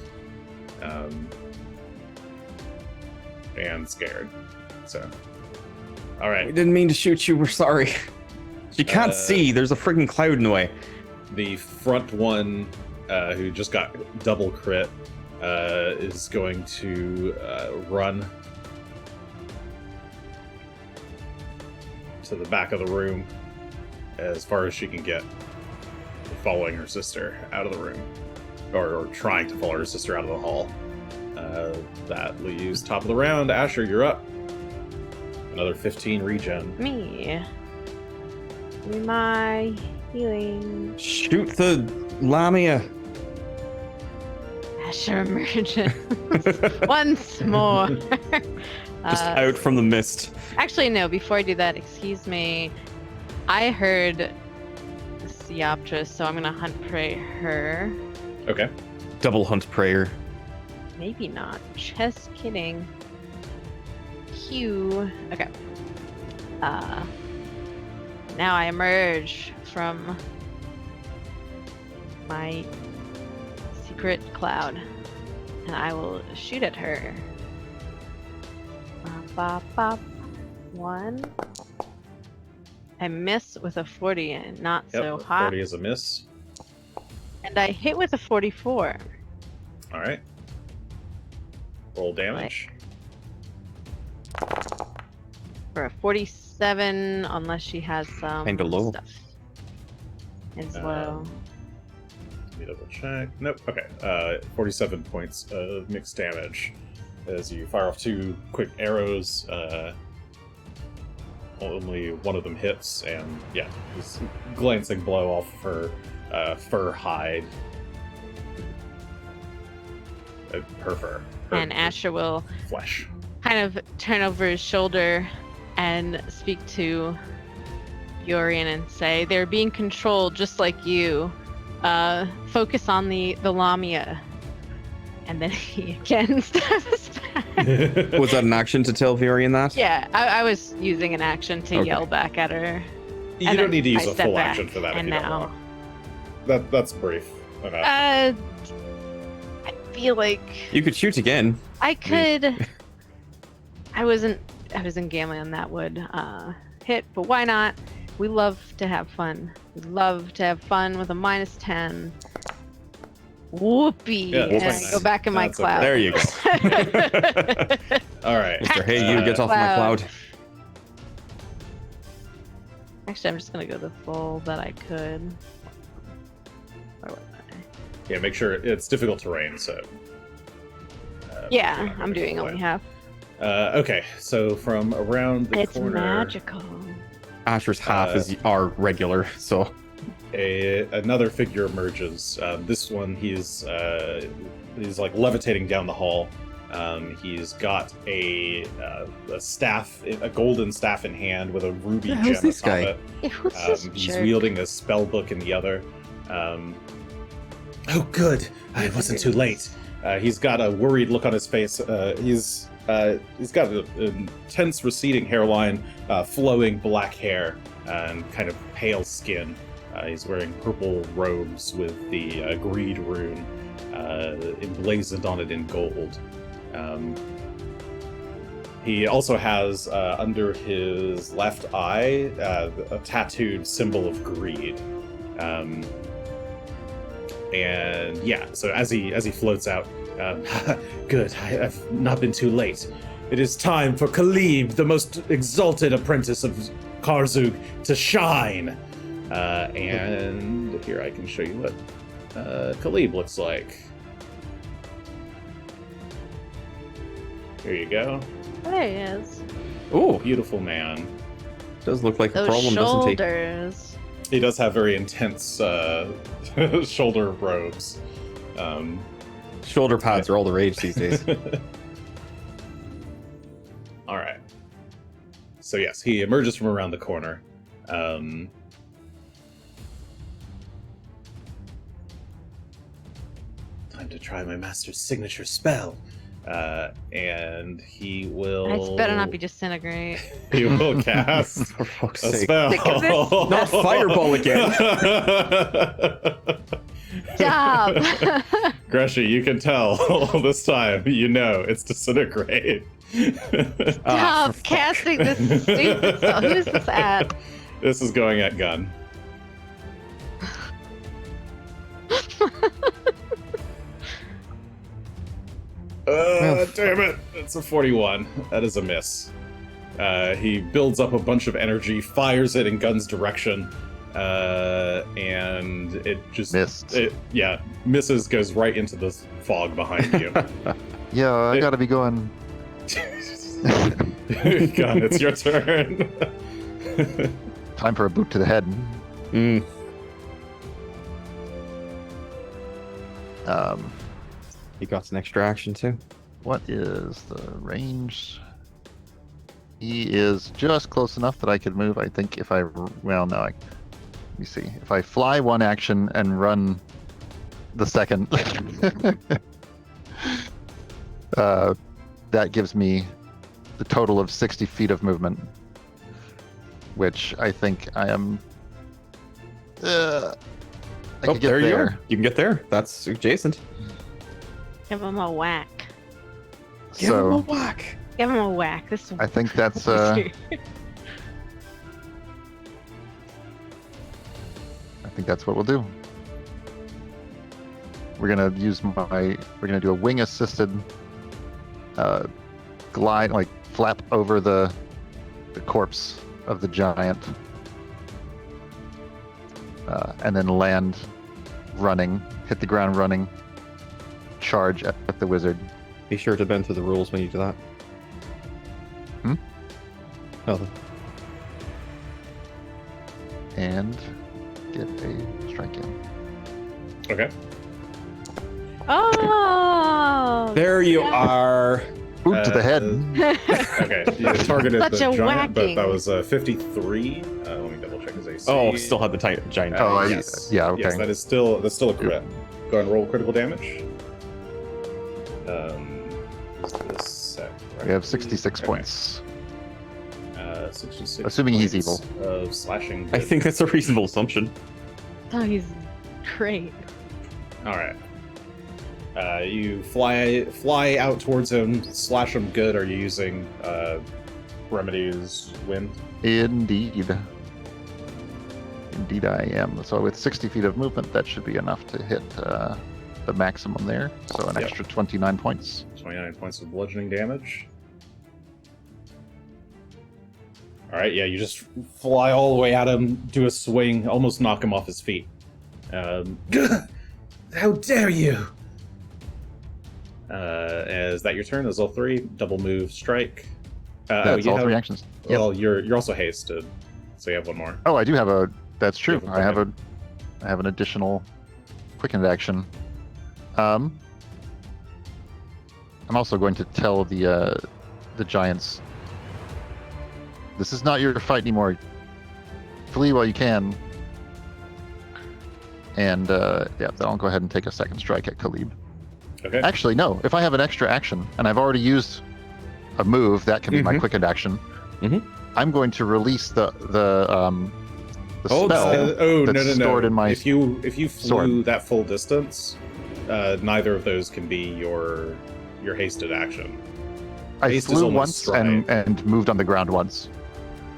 Speaker 1: And scared. So...
Speaker 3: We
Speaker 1: Alright.
Speaker 3: didn't mean to shoot you. We're sorry. You can't see. There's a friggin' cloud in the way.
Speaker 1: The front one, who just got double crit, is going to run to the back of the room as far as she can get, following her sister out of the room, or trying to follow her sister out of the hall. That leaves top of the round. Asher, you're up. Another 15 regen.
Speaker 2: Me. Give me my healing.
Speaker 3: Shoot the Lamia.
Speaker 2: Asher emerges once more.
Speaker 3: Just out from the mist.
Speaker 2: Actually, no. Before I do that, excuse me. I heard Seoptra, so I'm gonna hunt prey her.
Speaker 1: Okay.
Speaker 3: Double hunt prayer.
Speaker 2: Maybe not. Just kidding. Pew. Okay. Now I emerge from my secret cloud, and I will shoot at her. Bop, bop, bop. 1. I miss with a 40 and not so
Speaker 1: Yep,
Speaker 2: hot.
Speaker 1: 40 is a miss.
Speaker 2: And I hit with a 44.
Speaker 1: All right. Roll damage.
Speaker 2: For a 47, unless she has some
Speaker 3: Kinda low.
Speaker 2: stuff. It's
Speaker 1: Uh,
Speaker 2: low.
Speaker 1: Let me double check. Nope. Okay. 47 points of mixed damage as you fire off 2 quick arrows. Only one of them hits, and yeah, just glancing blow off her fur hide. Her fur. Her
Speaker 2: And Asher will
Speaker 1: flesh.
Speaker 2: kind of turn over his shoulder and speak to Yorian and say, "They're being controlled just like you. Focus on the Lamia." And then he again stabs back.
Speaker 3: Was that an action to tell Varian that?
Speaker 2: Yeah, I was using an action to
Speaker 3: Okay.
Speaker 2: yell back at her.
Speaker 1: You
Speaker 2: And
Speaker 1: don't
Speaker 2: then
Speaker 1: need to use
Speaker 2: I
Speaker 1: a
Speaker 2: step
Speaker 1: full
Speaker 2: back,
Speaker 1: action for that if
Speaker 2: and
Speaker 1: you don't
Speaker 2: now-
Speaker 1: want. That's brief enough.
Speaker 2: I feel like
Speaker 3: You could shoot again.
Speaker 2: I could. I wasn't gambling on that would hit, but why not? We love to have fun. We love to have fun with a -10. Whoopee!
Speaker 1: Yeah,
Speaker 2: and
Speaker 3: that's
Speaker 2: I go back in my
Speaker 1: That's okay.
Speaker 2: cloud.
Speaker 3: There you go.
Speaker 1: All right.
Speaker 3: Mr. Hey, you get off my
Speaker 2: Cloud.
Speaker 3: cloud.
Speaker 2: Actually, I'm just gonna go the full that I could. Where was I?
Speaker 1: Yeah, make sure it's difficult terrain, so.
Speaker 2: Yeah, I'm doing only half.
Speaker 1: Okay, so from around the
Speaker 2: It's
Speaker 1: corner,
Speaker 2: magical.
Speaker 3: Asher's half is our regular, so
Speaker 1: another figure emerges. This one, he's like levitating down the hall. He's got a staff, a golden staff in hand with a ruby
Speaker 3: The
Speaker 1: gem
Speaker 3: hell's this
Speaker 1: atop
Speaker 3: guy?
Speaker 1: it.
Speaker 2: Who's this
Speaker 1: He's
Speaker 2: jerk?
Speaker 1: wielding a spell book in the other. Oh, good! I wasn't too late. He's got a worried look on his face. He's got an intense receding hairline, flowing black hair, and kind of pale skin. He's wearing purple robes with the greed rune emblazoned on it in gold. He also has under his left eye a tattooed symbol of greed. And yeah, so as he floats out, good, I've not been too late. It is time for Khalib, the most exalted apprentice of Karzoug, to shine. And here I can show you what Khalib looks like. Here you go.
Speaker 2: There he is.
Speaker 3: ooh,
Speaker 1: Beautiful man.
Speaker 3: does look like a
Speaker 2: Those
Speaker 3: problem, doesn't he?
Speaker 2: shoulders.
Speaker 1: He does have very intense shoulder robes.
Speaker 3: Shoulder pads are all the rage these days.
Speaker 1: All right. So yes, he emerges from around the corner. Time to try my master's signature spell. And he will.
Speaker 2: It better not be disintegrate.
Speaker 1: He will cast
Speaker 3: For fuck's
Speaker 1: a
Speaker 3: sake.
Speaker 1: spell.
Speaker 2: Because it's-
Speaker 3: Not fireball again.
Speaker 2: Stop.
Speaker 1: Greshy, you can tell this time. You know it's disintegrate.
Speaker 3: Ah,
Speaker 2: Stop
Speaker 3: for
Speaker 2: casting this stupid spell. Who's this at?
Speaker 1: This is going at Gunn. Damn it! It's a 41. That is a miss. He builds up a bunch of energy, fires it in Gunn's direction, and it just
Speaker 4: Missed.
Speaker 1: misses, goes right into the fog behind you.
Speaker 4: Yeah, I gotta be going.
Speaker 1: Gunn, it's your turn.
Speaker 4: Time for a boot to the head.
Speaker 3: Mm, he got an extra action too.
Speaker 4: What is the range? He is just close enough that I could move. I think if I, well, no, let me see. If I fly one action and run the second, that gives me the total of 60 feet of movement, which I think I am. I could get
Speaker 3: there you
Speaker 4: there.
Speaker 3: are. You can get there. That's adjacent.
Speaker 2: Give him a whack.
Speaker 3: Give him a
Speaker 4: So
Speaker 3: whack.
Speaker 2: Give him a whack. This
Speaker 4: I think that's what we'll do. We're gonna do a wing assisted glide, like flap over the corpse of the giant, and then land running, hit the ground running, charge at the wizard.
Speaker 3: Be sure to bend to the rules when you do that. Nothing.
Speaker 4: And get a strike in.
Speaker 1: Okay.
Speaker 2: Oh!
Speaker 3: There you are.
Speaker 4: Boot to the head.
Speaker 1: Okay, you targeted
Speaker 2: Such
Speaker 1: the
Speaker 2: a
Speaker 1: giant, but
Speaker 2: whacking.
Speaker 1: that was 53. Let me double check his AC.
Speaker 3: Oh, still had the giant.
Speaker 4: Oh,
Speaker 1: yes.
Speaker 4: yeah, okay.
Speaker 1: Yes, that's still a crit. Go ahead and roll critical damage. Is this set right?
Speaker 4: We have 66
Speaker 1: Okay.
Speaker 4: points.
Speaker 1: 66.
Speaker 4: Assuming he's
Speaker 1: points
Speaker 4: evil.
Speaker 1: Of slashing.
Speaker 3: I think that's a reasonable assumption.
Speaker 2: Oh, he's great.
Speaker 1: All right. You fly out towards him, slash him good. Are you using Remedy's wind?
Speaker 4: Indeed. Indeed I am. So with 60 feet of movement, that should be enough to hit the maximum there. So an
Speaker 1: Yep.
Speaker 4: extra 29 points.
Speaker 1: 29 points of bludgeoning damage. All right, yeah, you just fly all the way at him, do a swing, almost knock him off his feet. How dare you! Is that your turn? Is all three? Double move, strike.
Speaker 4: That's all three actions. Yep.
Speaker 1: Well, you're also hasted, so you have one more.
Speaker 4: Oh, I do have a. That's true.
Speaker 1: You have a
Speaker 4: I have an additional quickened action. I'm also going to tell the giants, this is not your fight anymore. Flee while you can. And yeah, then I'll go ahead and take a second strike at Khalib.
Speaker 1: Okay.
Speaker 4: Actually, no. If I have an extra action and I've already used a move, that can be my quickened action.
Speaker 3: Mhm.
Speaker 4: I'm going to release the
Speaker 3: Oh,
Speaker 4: spell
Speaker 1: no,
Speaker 4: that's stored in my
Speaker 1: If you flew
Speaker 4: sword.
Speaker 1: that full distance, neither of those can be your hasted action.
Speaker 4: I
Speaker 1: haste is
Speaker 4: flew
Speaker 1: almost
Speaker 4: once and moved on the ground once.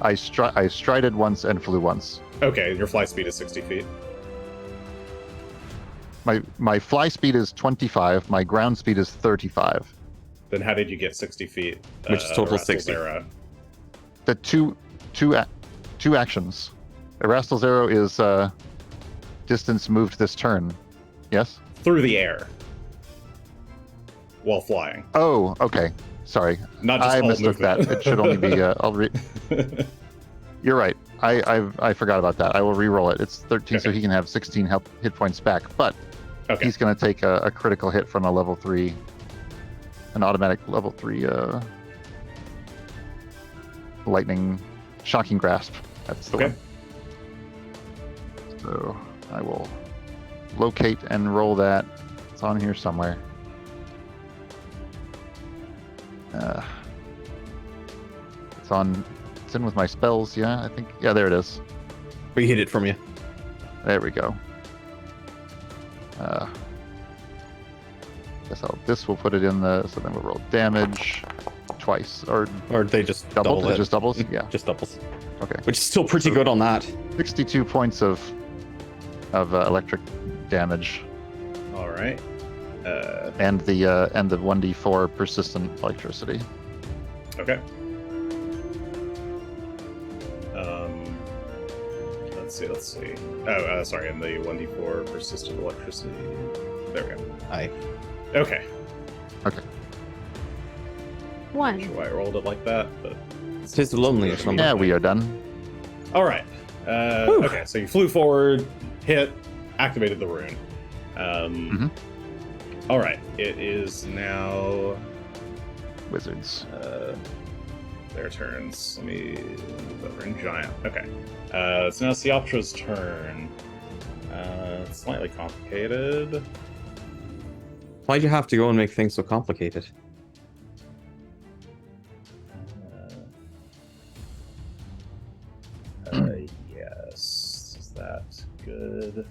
Speaker 4: I strided once and flew once.
Speaker 1: Okay, your fly speed is 60 feet.
Speaker 4: My fly speed is 25. My ground speed is 35.
Speaker 1: Then how did you get 60 feet?
Speaker 3: Which is total
Speaker 1: Erastel's
Speaker 3: 60.
Speaker 1: Arrow?
Speaker 4: The two actions. Erastel's arrow is distance moved this turn. Yes?
Speaker 1: Through the air. While flying.
Speaker 4: Oh, okay. Sorry.
Speaker 1: Not just
Speaker 4: I
Speaker 1: all
Speaker 4: mistook that.
Speaker 1: movement.
Speaker 4: It should only be. You're right. I forgot about that. I will re-roll it. It's 13, so
Speaker 1: Okay.
Speaker 4: he can have 16 hit points back. But
Speaker 1: Okay.
Speaker 4: he's going to take a critical hit from a level 3, an automatic level 3 lightning shocking grasp. That's the
Speaker 1: Okay.
Speaker 4: one. So I will locate and roll that. It's on here somewhere. It's in with my spells, yeah, I think. Yeah, there it is.
Speaker 3: We hid it from you.
Speaker 4: There we go. This will put it in so then we'll roll damage twice, or
Speaker 3: Or they just
Speaker 4: double?
Speaker 3: double
Speaker 4: It
Speaker 3: it.
Speaker 4: just doubles? Yeah.
Speaker 3: Just doubles.
Speaker 4: Okay.
Speaker 3: Which is still pretty
Speaker 4: So-
Speaker 3: good on that.
Speaker 4: 62 points of electric damage,
Speaker 1: All right.
Speaker 4: and the 1d4 persistent electricity.
Speaker 1: Okay. Let's see. Oh, sorry, and the 1d4 persistent electricity. There we go.
Speaker 3: Aye.
Speaker 1: Okay. Not
Speaker 2: One.
Speaker 1: sure why I rolled it like that, but.
Speaker 3: Tis lonely or something.
Speaker 4: Yeah, we are done.
Speaker 1: All right. Okay, so you flew forward, hit, activated the rune. All right. It is now
Speaker 4: Wizards.
Speaker 1: their turns. Let me move over in giant. Okay. So now it's Theoptra's turn. It's slightly complicated.
Speaker 3: Why'd you have to go and make things so complicated?
Speaker 1: guess. Is that good?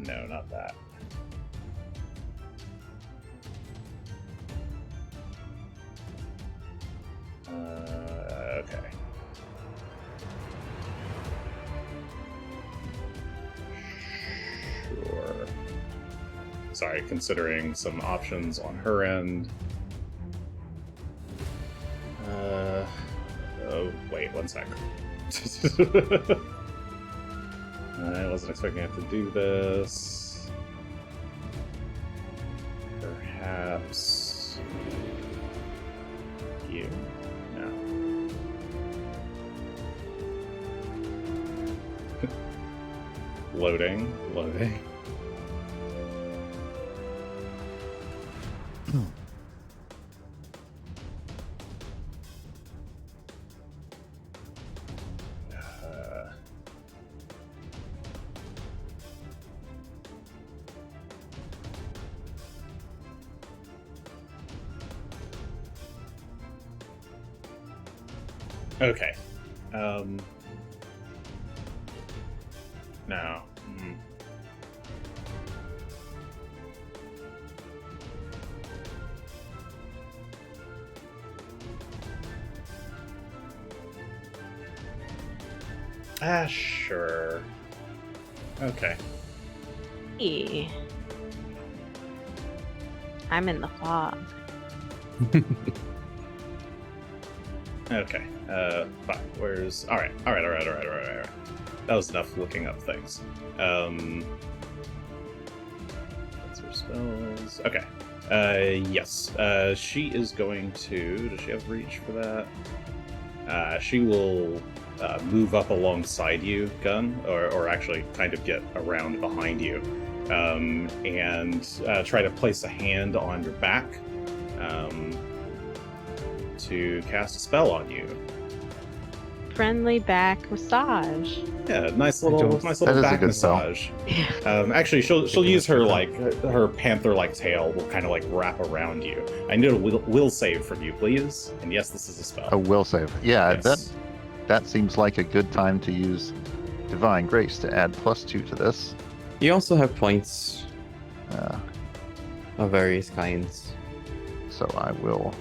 Speaker 1: No, not that. Okay. Sure. Sorry, considering some options on her end. Oh, wait, one sec. I wasn't expecting to have to do this. Perhaps you? No. Loading. Okay. No. Sure. Okay.
Speaker 2: Hey. I'm in the fog.
Speaker 1: Okay. Fine. Where's... Alright. That was enough looking up things. That's her spells. Okay. Yes. She is going to... Does she have reach for that? She will move up alongside you, Gunn, or actually kind of get around behind you, and try to place a hand on your back to cast a spell on you.
Speaker 2: Friendly back massage.
Speaker 1: Yeah, nice little
Speaker 4: That is a
Speaker 1: back
Speaker 4: good spell.
Speaker 1: massage. Actually, she'll use her her panther-like tail will kind of like wrap around you. I need a will save from you, please. And yes, this is a spell.
Speaker 4: A will save. Yeah,
Speaker 1: Yes.
Speaker 4: that seems like a good time to use Divine Grace to add +2 to this.
Speaker 3: You also have points
Speaker 4: Uh,
Speaker 3: of various kinds.
Speaker 4: so I will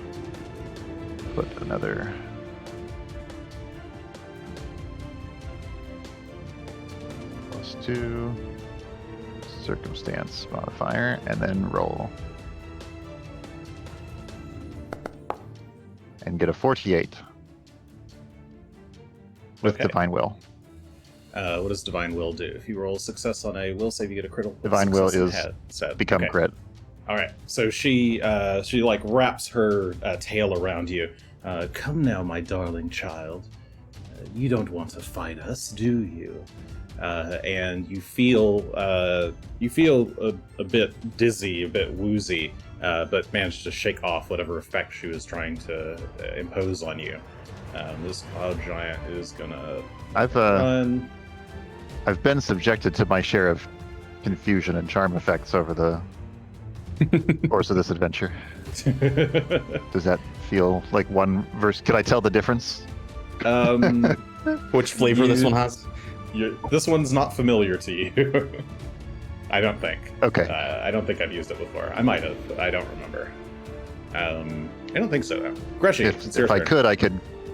Speaker 4: put another +2 circumstance modifier, and then roll. And get a 48 with
Speaker 1: Okay.
Speaker 4: Divine Will.
Speaker 1: What does Divine Will do? If you roll success on a will save, you get a critical
Speaker 4: Divine Will
Speaker 1: success
Speaker 4: is
Speaker 1: instead.
Speaker 4: Become
Speaker 1: Okay.
Speaker 4: crit.
Speaker 1: All right. So she like wraps her tail around you. Come now, my darling child. You don't want to fight us, do you? And you feel a bit dizzy, a bit woozy, but managed to shake off whatever effect she was trying to impose on you. This cloud giant is gonna run.
Speaker 4: I've been subjected to my share of confusion and charm effects over the course of this adventure. Does that feel like one verse? Could I tell the difference?
Speaker 3: Which flavor this one has?
Speaker 1: This one's not familiar to you. I don't think.
Speaker 4: Okay.
Speaker 1: I don't think I've used it before. I might have. But I don't remember. I don't think so, though. Greshy, it's your
Speaker 4: If I
Speaker 1: turn.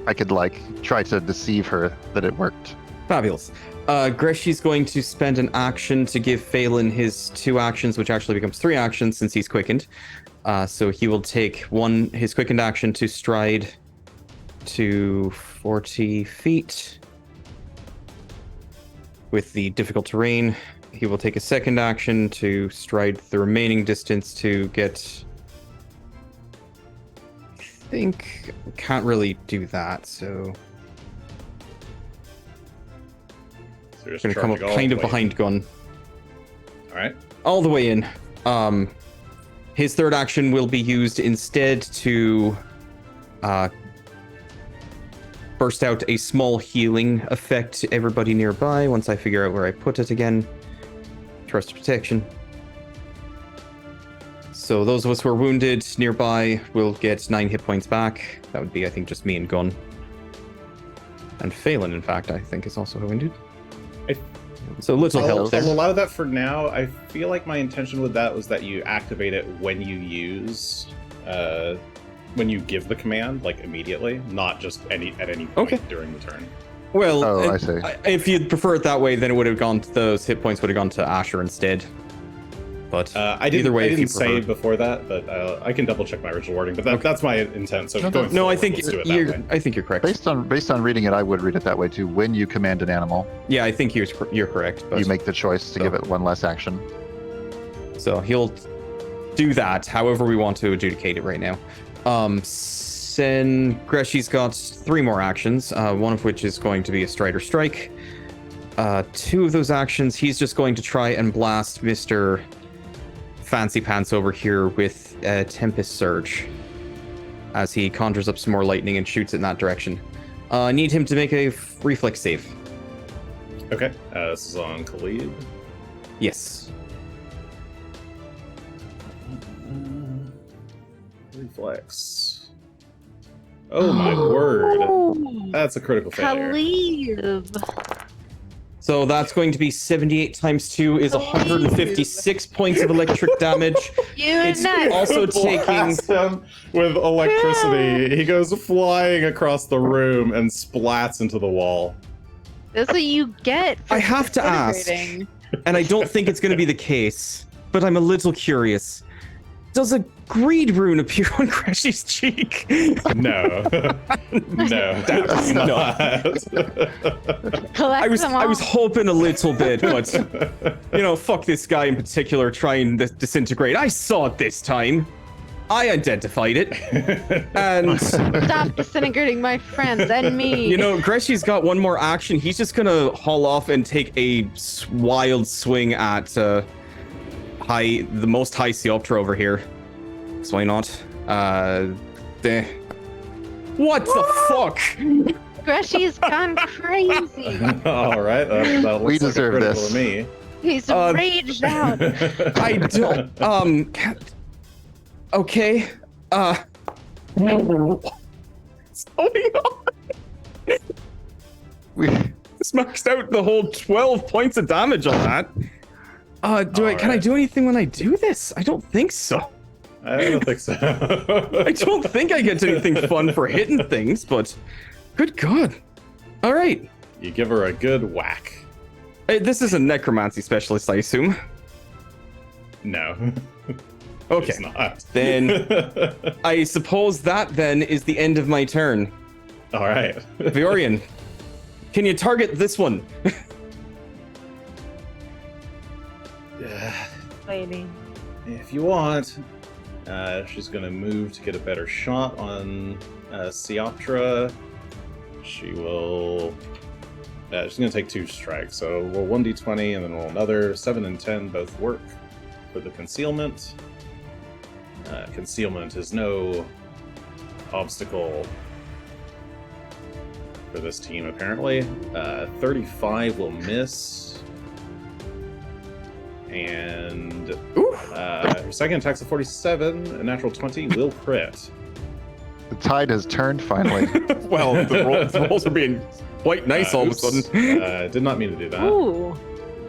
Speaker 4: I could like try to deceive her that it worked.
Speaker 3: Fabulous. Greshy's going to spend an action to give Phelan his 2 actions, which actually becomes 3 actions since he's quickened. So he will take his quickened action to stride to 40 feet. With the difficult terrain, he will take a second action to stride the remaining distance to get... I think... Can't really do that, so...
Speaker 1: So you're just
Speaker 3: Gonna come up
Speaker 1: charging all
Speaker 3: kind
Speaker 1: the
Speaker 3: of
Speaker 1: way.
Speaker 3: behind Gunn.
Speaker 1: All right.
Speaker 3: All the way in. His third action will be used instead to burst out a small healing effect to everybody nearby once I figure out where I put it again. Trust protection. So those of us who are wounded nearby will get 9 hit points back. That would be, I think, just me and Gunn. And Phelan, in fact, I think is also wounded. So little help there.
Speaker 1: I'll allow that for now. I feel like my intention with that was that you activate it when you use, when you give the command, like immediately, not just at any point during the turn.
Speaker 3: Well,
Speaker 4: I see.
Speaker 3: If you'd prefer it that way, then it would have gone. Those hit points would have gone to Asher instead. But
Speaker 1: I didn't say
Speaker 3: prefer.
Speaker 1: before that, but I can double check my original wording. But that's my intent. So going
Speaker 3: No,
Speaker 1: forward,
Speaker 3: I think
Speaker 1: let's do it that way.
Speaker 3: I think you're correct.
Speaker 4: Based on reading it, I would read it that way too. When you command an animal,
Speaker 3: Yeah, I think you're correct. But
Speaker 4: you make the choice to give it one less action.
Speaker 3: so he'll do that. However, we want to adjudicate it right now. Then Greshy's got 3 more actions. One of which is going to be a Strider Strike. 2 of those actions, he's just going to try and blast Mr. Fancy Pants over here with Tempest Surge as he conjures up some more lightning and shoots it in that direction. I need him to make a reflex save.
Speaker 1: Okay, this is on Khalid.
Speaker 3: Yes.
Speaker 1: Reflex. Oh my word. That's a critical failure.
Speaker 2: Khalid.
Speaker 3: So that's going to be 78 times 2 is 156 points of electric damage. It's
Speaker 2: nuts.
Speaker 3: also taking...
Speaker 1: Blast him with electricity. He goes flying across the room and splats into the wall.
Speaker 2: That's what you get. For
Speaker 3: I have to ask,
Speaker 2: disintegrating.
Speaker 3: and I don't think it's going to be the case, but I'm a little curious. Does a greed rune appear on Greshy's cheek?
Speaker 1: No. No.
Speaker 3: That's not.
Speaker 2: Collect them all.
Speaker 3: I was hoping a little bit, but fuck this guy in particular trying to disintegrate. I saw it this time. I identified it. And
Speaker 2: Stop disintegrating my friends and me.
Speaker 3: Greshy's got one more action. He's just gonna haul off and take a wild swing at the most high Seoptra over here. So why not? What the fuck?
Speaker 2: Greshy's gone crazy.
Speaker 1: All right, that looks
Speaker 4: We
Speaker 1: like
Speaker 4: deserve
Speaker 1: a critical
Speaker 4: this.
Speaker 1: to me.
Speaker 2: He's raged out.
Speaker 3: I don't. Okay. What's going on? This maxed out the whole 12 points of damage on that. Can I do anything when I do this? I don't think so.
Speaker 1: I don't think so.
Speaker 3: I don't think I get anything fun for hitting things, but good God. All right.
Speaker 1: You give her a good whack.
Speaker 3: Hey, this is a necromancy specialist, I assume.
Speaker 1: No.
Speaker 3: Okay.
Speaker 1: It's not.
Speaker 3: Then I suppose that then is the end of my turn.
Speaker 1: All right.
Speaker 3: Viorian, can you target this one?
Speaker 2: Lady.
Speaker 1: If you want. She's going to move to get a better shot on Seoptra. She will... she's going to take 2 strikes. So roll 1d20 and then roll another. 7 and 10 both work for the concealment. Concealment is no obstacle for this team, apparently. 35 will miss. And her second attack's a 47, a natural 20 will crit.
Speaker 4: The tide has turned finally.
Speaker 3: Well, the rolls are being quite nice all of a sudden.
Speaker 1: Did not mean to do that.
Speaker 2: Ooh.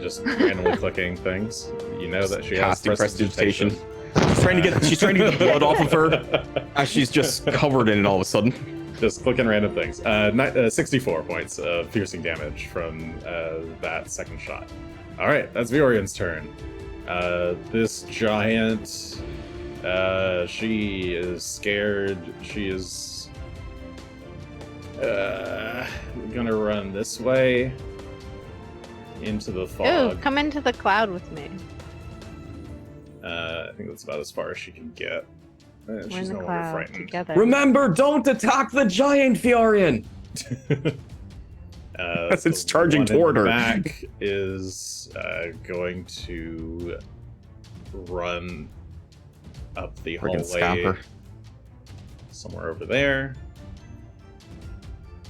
Speaker 1: Just randomly clicking things. You know that she has
Speaker 3: Casting
Speaker 1: prestidigitation.
Speaker 3: Prestidigitation. She's trying to get the blood off of her as she's just covered in it all of a sudden.
Speaker 1: Just clicking random things. 64 points of piercing damage from that second shot. All right, that's Viorian's turn. This giant, she is scared. She is gonna run this way into the fog.
Speaker 2: Ooh, come into the cloud with me.
Speaker 1: I think that's about as far as she can get.
Speaker 2: We're
Speaker 1: She's
Speaker 2: in
Speaker 1: no
Speaker 2: the
Speaker 1: longer
Speaker 2: cloud
Speaker 1: frightened.
Speaker 2: together.
Speaker 3: Remember, don't attack the giant, Viorian! As it's
Speaker 1: the
Speaker 3: charging
Speaker 1: one in
Speaker 3: toward her.
Speaker 1: Back is going to run up the
Speaker 3: Friggin'
Speaker 1: hallway
Speaker 3: scamper.
Speaker 1: somewhere over there.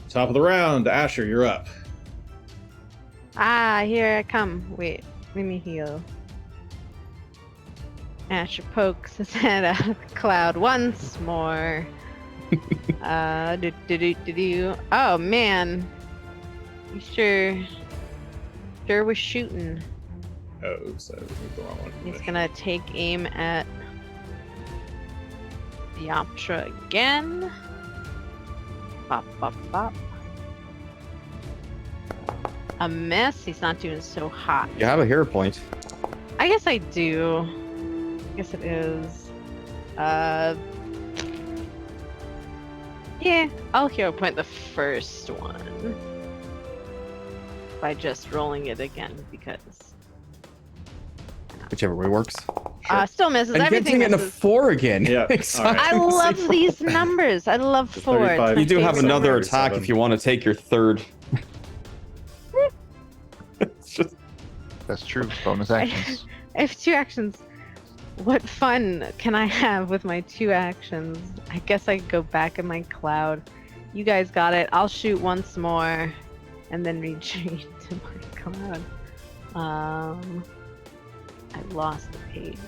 Speaker 1: Top of the round, Asher, you're up.
Speaker 2: Ah, here I come. Wait, let me heal. Asher pokes his head out of the cloud once more. Oh man, you sure was shooting.
Speaker 1: Oh, so the wrong one.
Speaker 2: He's gonna take aim at the Optra again. Bop, bop, bop. A miss. He's not doing so hot.
Speaker 3: You have a hero point.
Speaker 2: I guess I do. I guess it is. Yeah, I'll hero point the first one by just rolling it again because
Speaker 3: Whichever way works.
Speaker 2: still misses.
Speaker 3: And
Speaker 2: Everything
Speaker 3: getting in a
Speaker 2: misses.
Speaker 3: 4 again.
Speaker 1: Yeah,
Speaker 3: Exactly.
Speaker 1: all right.
Speaker 2: I love these numbers. I love
Speaker 1: The
Speaker 2: 4. It's
Speaker 1: 35.
Speaker 2: my
Speaker 3: You do have
Speaker 2: favorite
Speaker 3: another
Speaker 2: number.
Speaker 3: attack if you want to take your third. It's just
Speaker 4: That's true. Bonus actions.
Speaker 2: I have 2 actions. What fun can I have with my 2 actions? I guess I could go back in my cloud. You guys got it. I'll shoot once more and then retreat to my cloud. I lost the page.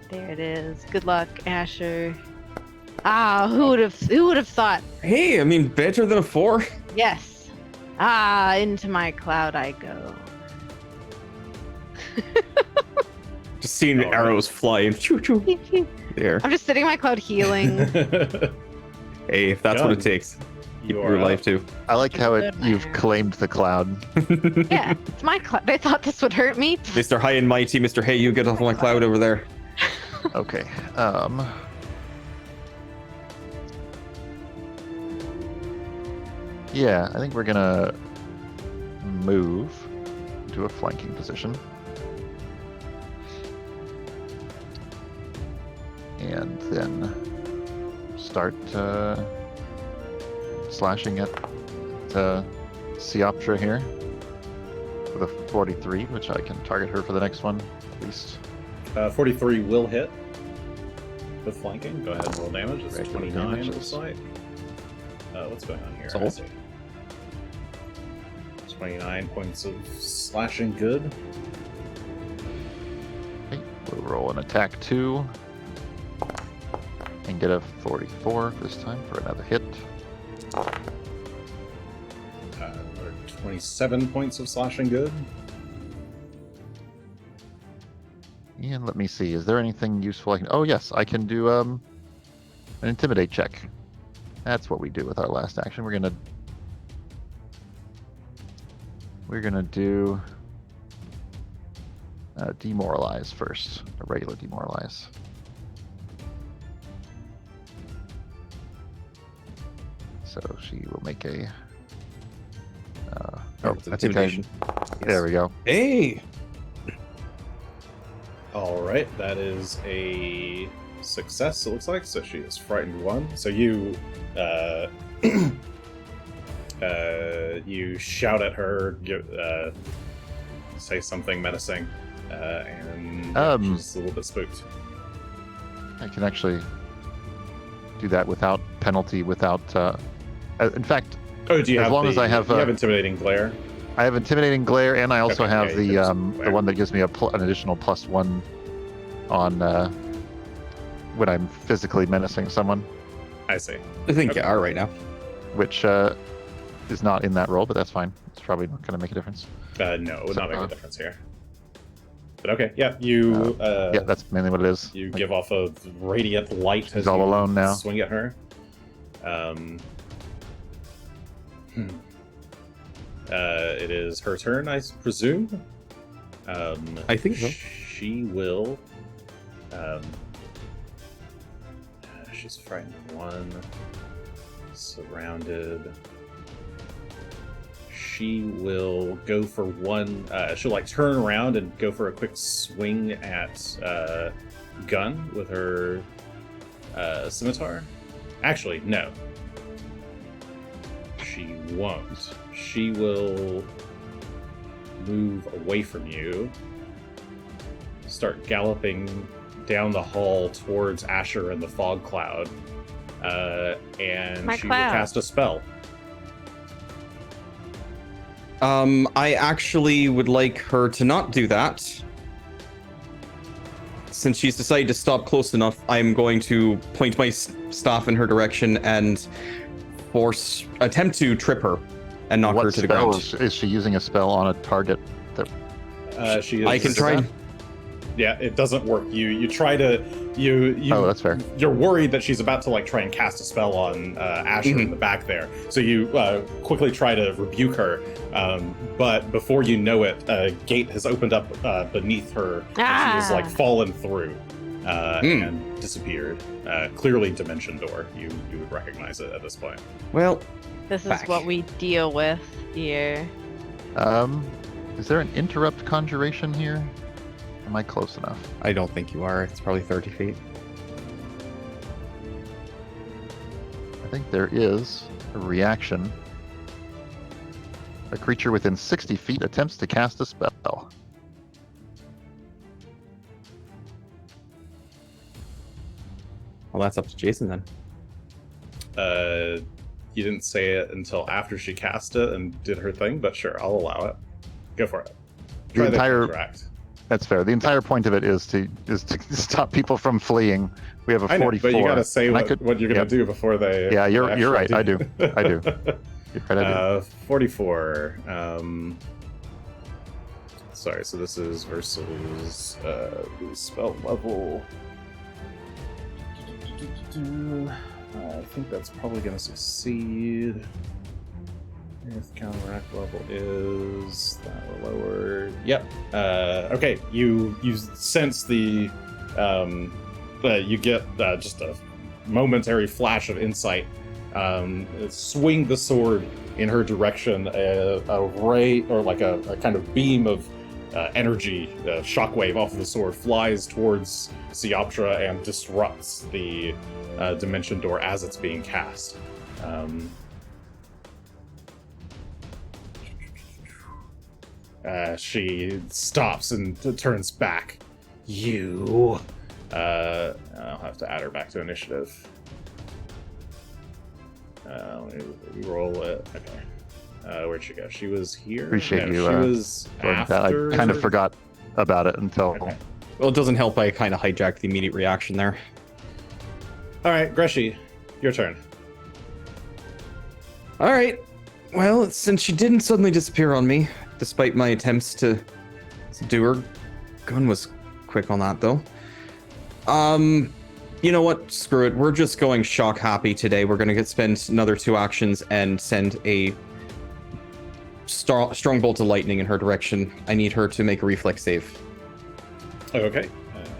Speaker 2: There it is. Good luck, Asher. Ah, who would have thought?
Speaker 3: hey, I mean, better than a 4.
Speaker 2: Yes. Into my cloud I go.
Speaker 3: Just seeing the
Speaker 1: All
Speaker 3: arrows flying. Choo choo. There.
Speaker 2: I'm just sitting in my cloud healing.
Speaker 3: Hey, if that's what it
Speaker 1: Gunn.
Speaker 3: takes. Keep
Speaker 1: You
Speaker 3: your
Speaker 1: are
Speaker 3: life
Speaker 1: up.
Speaker 3: too.
Speaker 4: I like how
Speaker 2: Good
Speaker 4: you've
Speaker 2: man.
Speaker 4: claimed the cloud.
Speaker 2: Yeah, it's my cloud. They thought this would hurt me.
Speaker 3: Mr. High and Mighty, Mr. Hey, you get off my cloud over there.
Speaker 4: Okay. Yeah, I think we're gonna move to a flanking position. And then start slashing at Sioptra here with a 43, which I can target her for the next one, at least.
Speaker 1: 43 will hit with flanking. Go ahead and roll damage. It's
Speaker 4: Regular
Speaker 1: 29
Speaker 4: damage.
Speaker 1: on the site. What's going on here?
Speaker 3: Sold.
Speaker 1: I see. 29 points of slashing good.
Speaker 4: Okay, we'll roll an attack 2 and get a 44 this time for another hit.
Speaker 1: 27 points of slashing good.
Speaker 4: And let me see, is there anything useful I can... Oh yes, I can do an intimidate check. That's what we do with our last action. We're gonna do demoralize first, a regular demoralize. So she will make a.
Speaker 3: It's intimidation.
Speaker 4: There we go.
Speaker 3: Hey!
Speaker 1: All right, that is a success. It looks like so. She is frightened 1. So you, you shout at her, say something menacing, and she's a little bit spooked.
Speaker 4: I can actually do that without penalty. Without, in fact,
Speaker 1: Oh, do you
Speaker 4: as
Speaker 1: have
Speaker 4: long
Speaker 1: the,
Speaker 4: as I have,
Speaker 1: you have intimidating glare?
Speaker 4: I have intimidating glare, and I also
Speaker 1: Okay,
Speaker 4: have
Speaker 1: yeah,
Speaker 4: the
Speaker 1: there's glare.
Speaker 4: one that gives me an additional +1 on when I'm physically menacing someone,
Speaker 1: I see.
Speaker 3: I think
Speaker 1: Okay.
Speaker 3: you are right now.
Speaker 4: which is not in that roll, but that's fine. It's probably not going to make a difference.
Speaker 1: No, it would
Speaker 4: So,
Speaker 1: not make a difference here. But okay, yeah, you.
Speaker 4: Yeah, that's mainly what it is.
Speaker 1: You
Speaker 4: Like,
Speaker 1: give off a radiant light
Speaker 4: She's
Speaker 1: as
Speaker 4: all
Speaker 1: you
Speaker 4: alone now.
Speaker 1: swing at her. It is her turn, I presume.
Speaker 3: I think so.
Speaker 1: She will. She's frightened 1, surrounded. She will go for 1. She'll like turn around and go for a quick swing at Gunn with her scimitar. Actually, no. She won't. She will move away from you, start galloping down the hall towards Asher and the fog cloud, and
Speaker 2: My
Speaker 1: she
Speaker 2: cloud.
Speaker 1: will cast a spell.
Speaker 3: I actually would like her to not do that. since she's decided to stop close enough, I'm going to point my staff in her direction and attempt to trip her and knock her to the ground.
Speaker 4: Is she using a spell on a target?
Speaker 1: She is,
Speaker 3: I can try.
Speaker 1: Yeah, it doesn't work. You try to
Speaker 4: Oh, that's fair.
Speaker 1: You're worried that she's about to like try and cast a spell on Asher in the back there, so you quickly try to rebuke her. But before you know it, a gate has opened up beneath her. And she has like fallen through and disappeared. Clearly, dimension door. You would recognize it at this point.
Speaker 3: Well,
Speaker 2: This is what we deal with here.
Speaker 4: Is there an interrupt conjuration here? Am I close enough?
Speaker 3: I don't think you are. It's probably 30 feet.
Speaker 4: I think there is a reaction. A creature within 60 feet attempts to cast a spell.
Speaker 3: Well, that's up to Jason then.
Speaker 1: You didn't say it until after she cast it and did her thing, but sure, I'll allow it. Go for it. Try the counteract.
Speaker 4: That's fair. The entire point of it is to stop people from fleeing. We have a 44.
Speaker 1: But you gotta say what you're gonna do before they.
Speaker 4: Yeah, you're right. I do. You're right. I do.
Speaker 1: 44. Sorry. So this is versus spell level. I think that's probably gonna succeed. If counteract level is that lower. Yep. Okay. You sense the you get just a momentary flash of insight. Swing the sword in her direction. A ray or like a kind of beam of energy, shockwave off of the sword flies towards Sioptra and disrupts the dimension door as it's being cast. She stops and turns back. You. I'll have to add her back to initiative. Let me roll it. Okay. Where'd she go? She was here.
Speaker 4: Appreciate you.
Speaker 1: She was after...
Speaker 4: I kind of forgot about it until.
Speaker 1: Okay.
Speaker 3: Well, it doesn't help I kind of hijacked the immediate reaction there.
Speaker 1: All right, Greshy, your turn.
Speaker 3: All right. Well, since she didn't suddenly disappear on me, despite my attempts to do her, Gunn was quick on that though. You know what? Screw it. We're just going shock happy today. We're gonna spend another 2 actions and send a strong bolt of lightning in her direction. I need her to make a reflex save.
Speaker 1: Okay.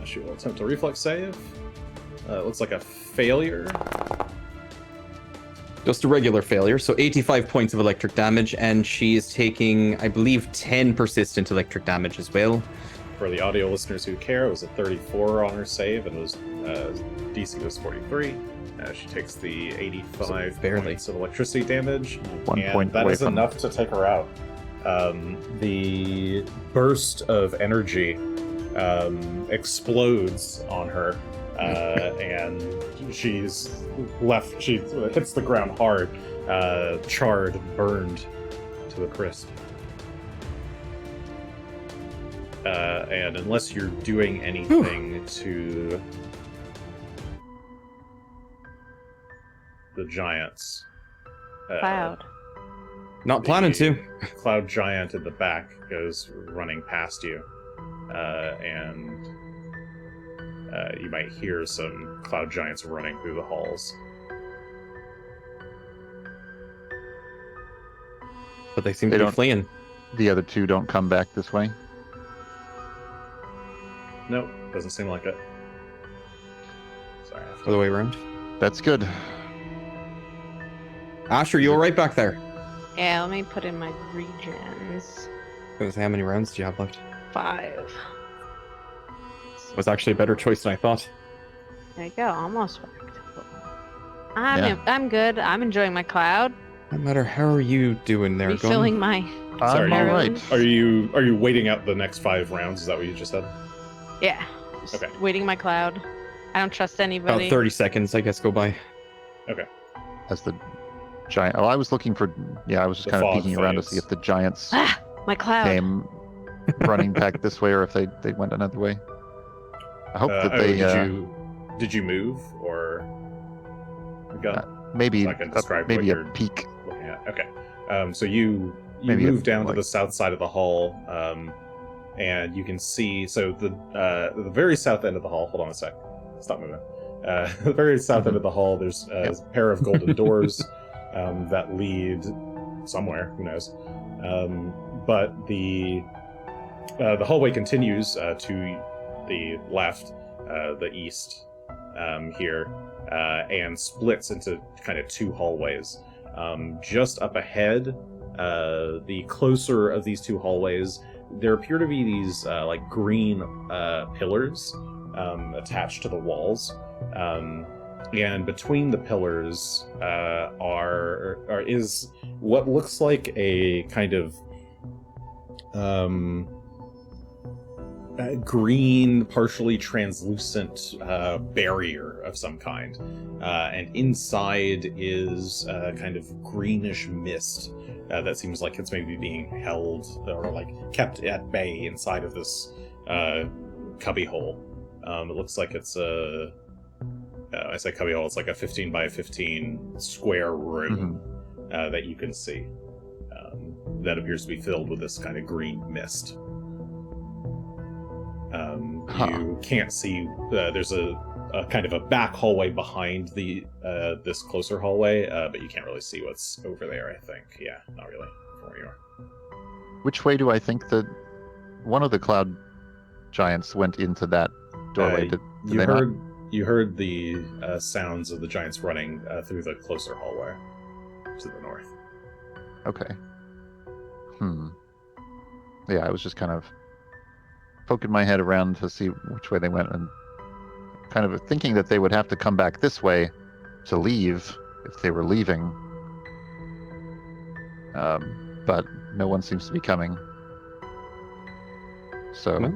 Speaker 1: She will attempt a reflex save. Looks like a failure.
Speaker 3: Just a regular failure, so 85 points of electric damage, and she is taking, I believe, 10 persistent electric damage as well.
Speaker 1: For the audio listeners who care, it was a 34 on her save, and was DC was 43. She takes the 85 points of electricity damage, and that is enough to take her out. The burst of energy explodes on her, and she's left. She hits the ground hard, charred, burned to the crisp. And unless you're doing anything to the giants,
Speaker 2: Cloud.
Speaker 3: Not planning to.
Speaker 1: Cloud giant in the back goes running past you, and you might hear some cloud giants running through the halls.
Speaker 3: But they seem to be fleeing.
Speaker 4: The other 2 don't come back this way.
Speaker 1: Nope, doesn't seem like it. Sorry.
Speaker 3: Other way around.
Speaker 4: That's good.
Speaker 3: Asher, you all right back there?
Speaker 2: Yeah, let me put in my regens.
Speaker 3: How many rounds do you have left?
Speaker 2: 5.
Speaker 3: Was actually a better choice than I thought.
Speaker 2: There you go, almost back to full. I'm good. I'm enjoying my cloud.
Speaker 3: No matter how are you doing there,
Speaker 2: Refilling my
Speaker 1: Sorry,
Speaker 4: I'm all right.
Speaker 1: Are you waiting out the next 5 rounds? Is that what you just said?
Speaker 2: Yeah. Just
Speaker 1: Okay.
Speaker 2: waiting my cloud. I don't trust anybody.
Speaker 3: About 30 seconds, I guess, go by.
Speaker 1: Okay.
Speaker 4: As the giant. Oh, I was looking for. Yeah, I was just
Speaker 1: The
Speaker 4: kind of
Speaker 1: fog
Speaker 4: peeking around to
Speaker 1: fades.
Speaker 4: see if the giants
Speaker 2: My cloud.
Speaker 4: came running back this way or if they went another way. I hope that they
Speaker 1: did you move or Gunn?
Speaker 4: maybe
Speaker 1: So I can describe
Speaker 4: maybe
Speaker 1: what
Speaker 4: a
Speaker 1: you're
Speaker 4: peek.
Speaker 1: looking at. Okay. So you
Speaker 4: Maybe
Speaker 1: move down to
Speaker 4: like-
Speaker 1: the south side of the hall, and you can see the very south end of the hall. Hold on a sec. Stop moving. The very south end of the hall, there's a pair of golden doors that lead somewhere. Who knows? But the hallway continues to the left, the east here, and splits into kind of two hallways. Just up ahead, the closer of these two hallways, there appear to be these like green pillars attached to the walls, and between the pillars is what looks like a kind of green, partially translucent barrier of some kind, and inside is a kind of greenish mist that seems like it's maybe being held or like kept at bay inside of this cubbyhole. It looks like it's I say cubbyhole, it's like a 15 by 15 square room that you can see that appears to be filled with this kind of green mist. You can't see. There's a kind of a back hallway behind the this closer hallway, but you can't really see what's over there. I think, yeah, not really from where you are.
Speaker 4: Which way do I think that one of the cloud giants went into that doorway? Did
Speaker 1: You heard the sounds of the giants running through the closer hallway to the north.
Speaker 4: Okay. Yeah, I was just kind of poking my head around to see which way they went, and kind of thinking that they would have to come back this way to leave if they were leaving. But no one seems to be coming. So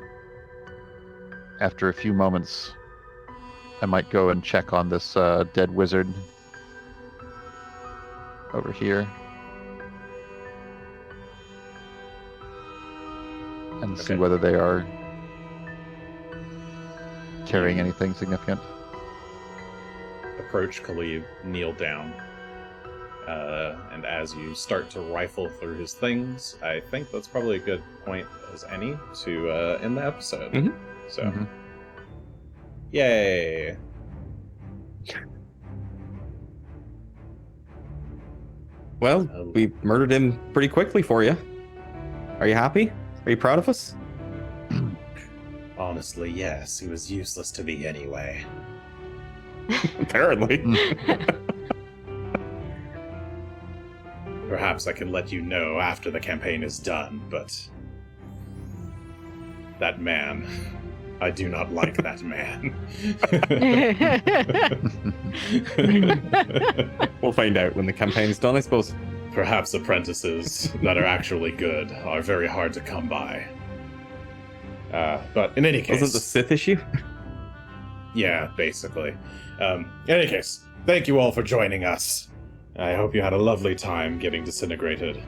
Speaker 4: after a few moments, I might go and check on this dead wizard over here. And see whether they are carrying anything significant.
Speaker 1: Approach Khalib, kneel down. And as you start to rifle through his things, I think that's probably a good point as any to end the episode. So, yay!
Speaker 3: Well, we murdered him pretty quickly for you. Are you happy? Are you proud of us?
Speaker 1: Honestly, yes. He was useless to me anyway.
Speaker 3: Apparently.
Speaker 1: Perhaps I can let you know after the campaign is done, but that man, I do not like that man.
Speaker 3: We'll find out when the campaign's done, I suppose.
Speaker 1: Perhaps apprentices that are actually good are very hard to come by. But in any case...
Speaker 3: Wasn't the Sith issue?
Speaker 1: Yeah, basically. In any case, thank you all for joining us. I hope you had a lovely time getting disintegrated.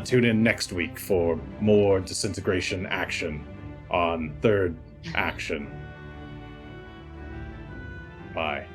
Speaker 1: Tune in next week for more disintegration action on Third Action. Bye.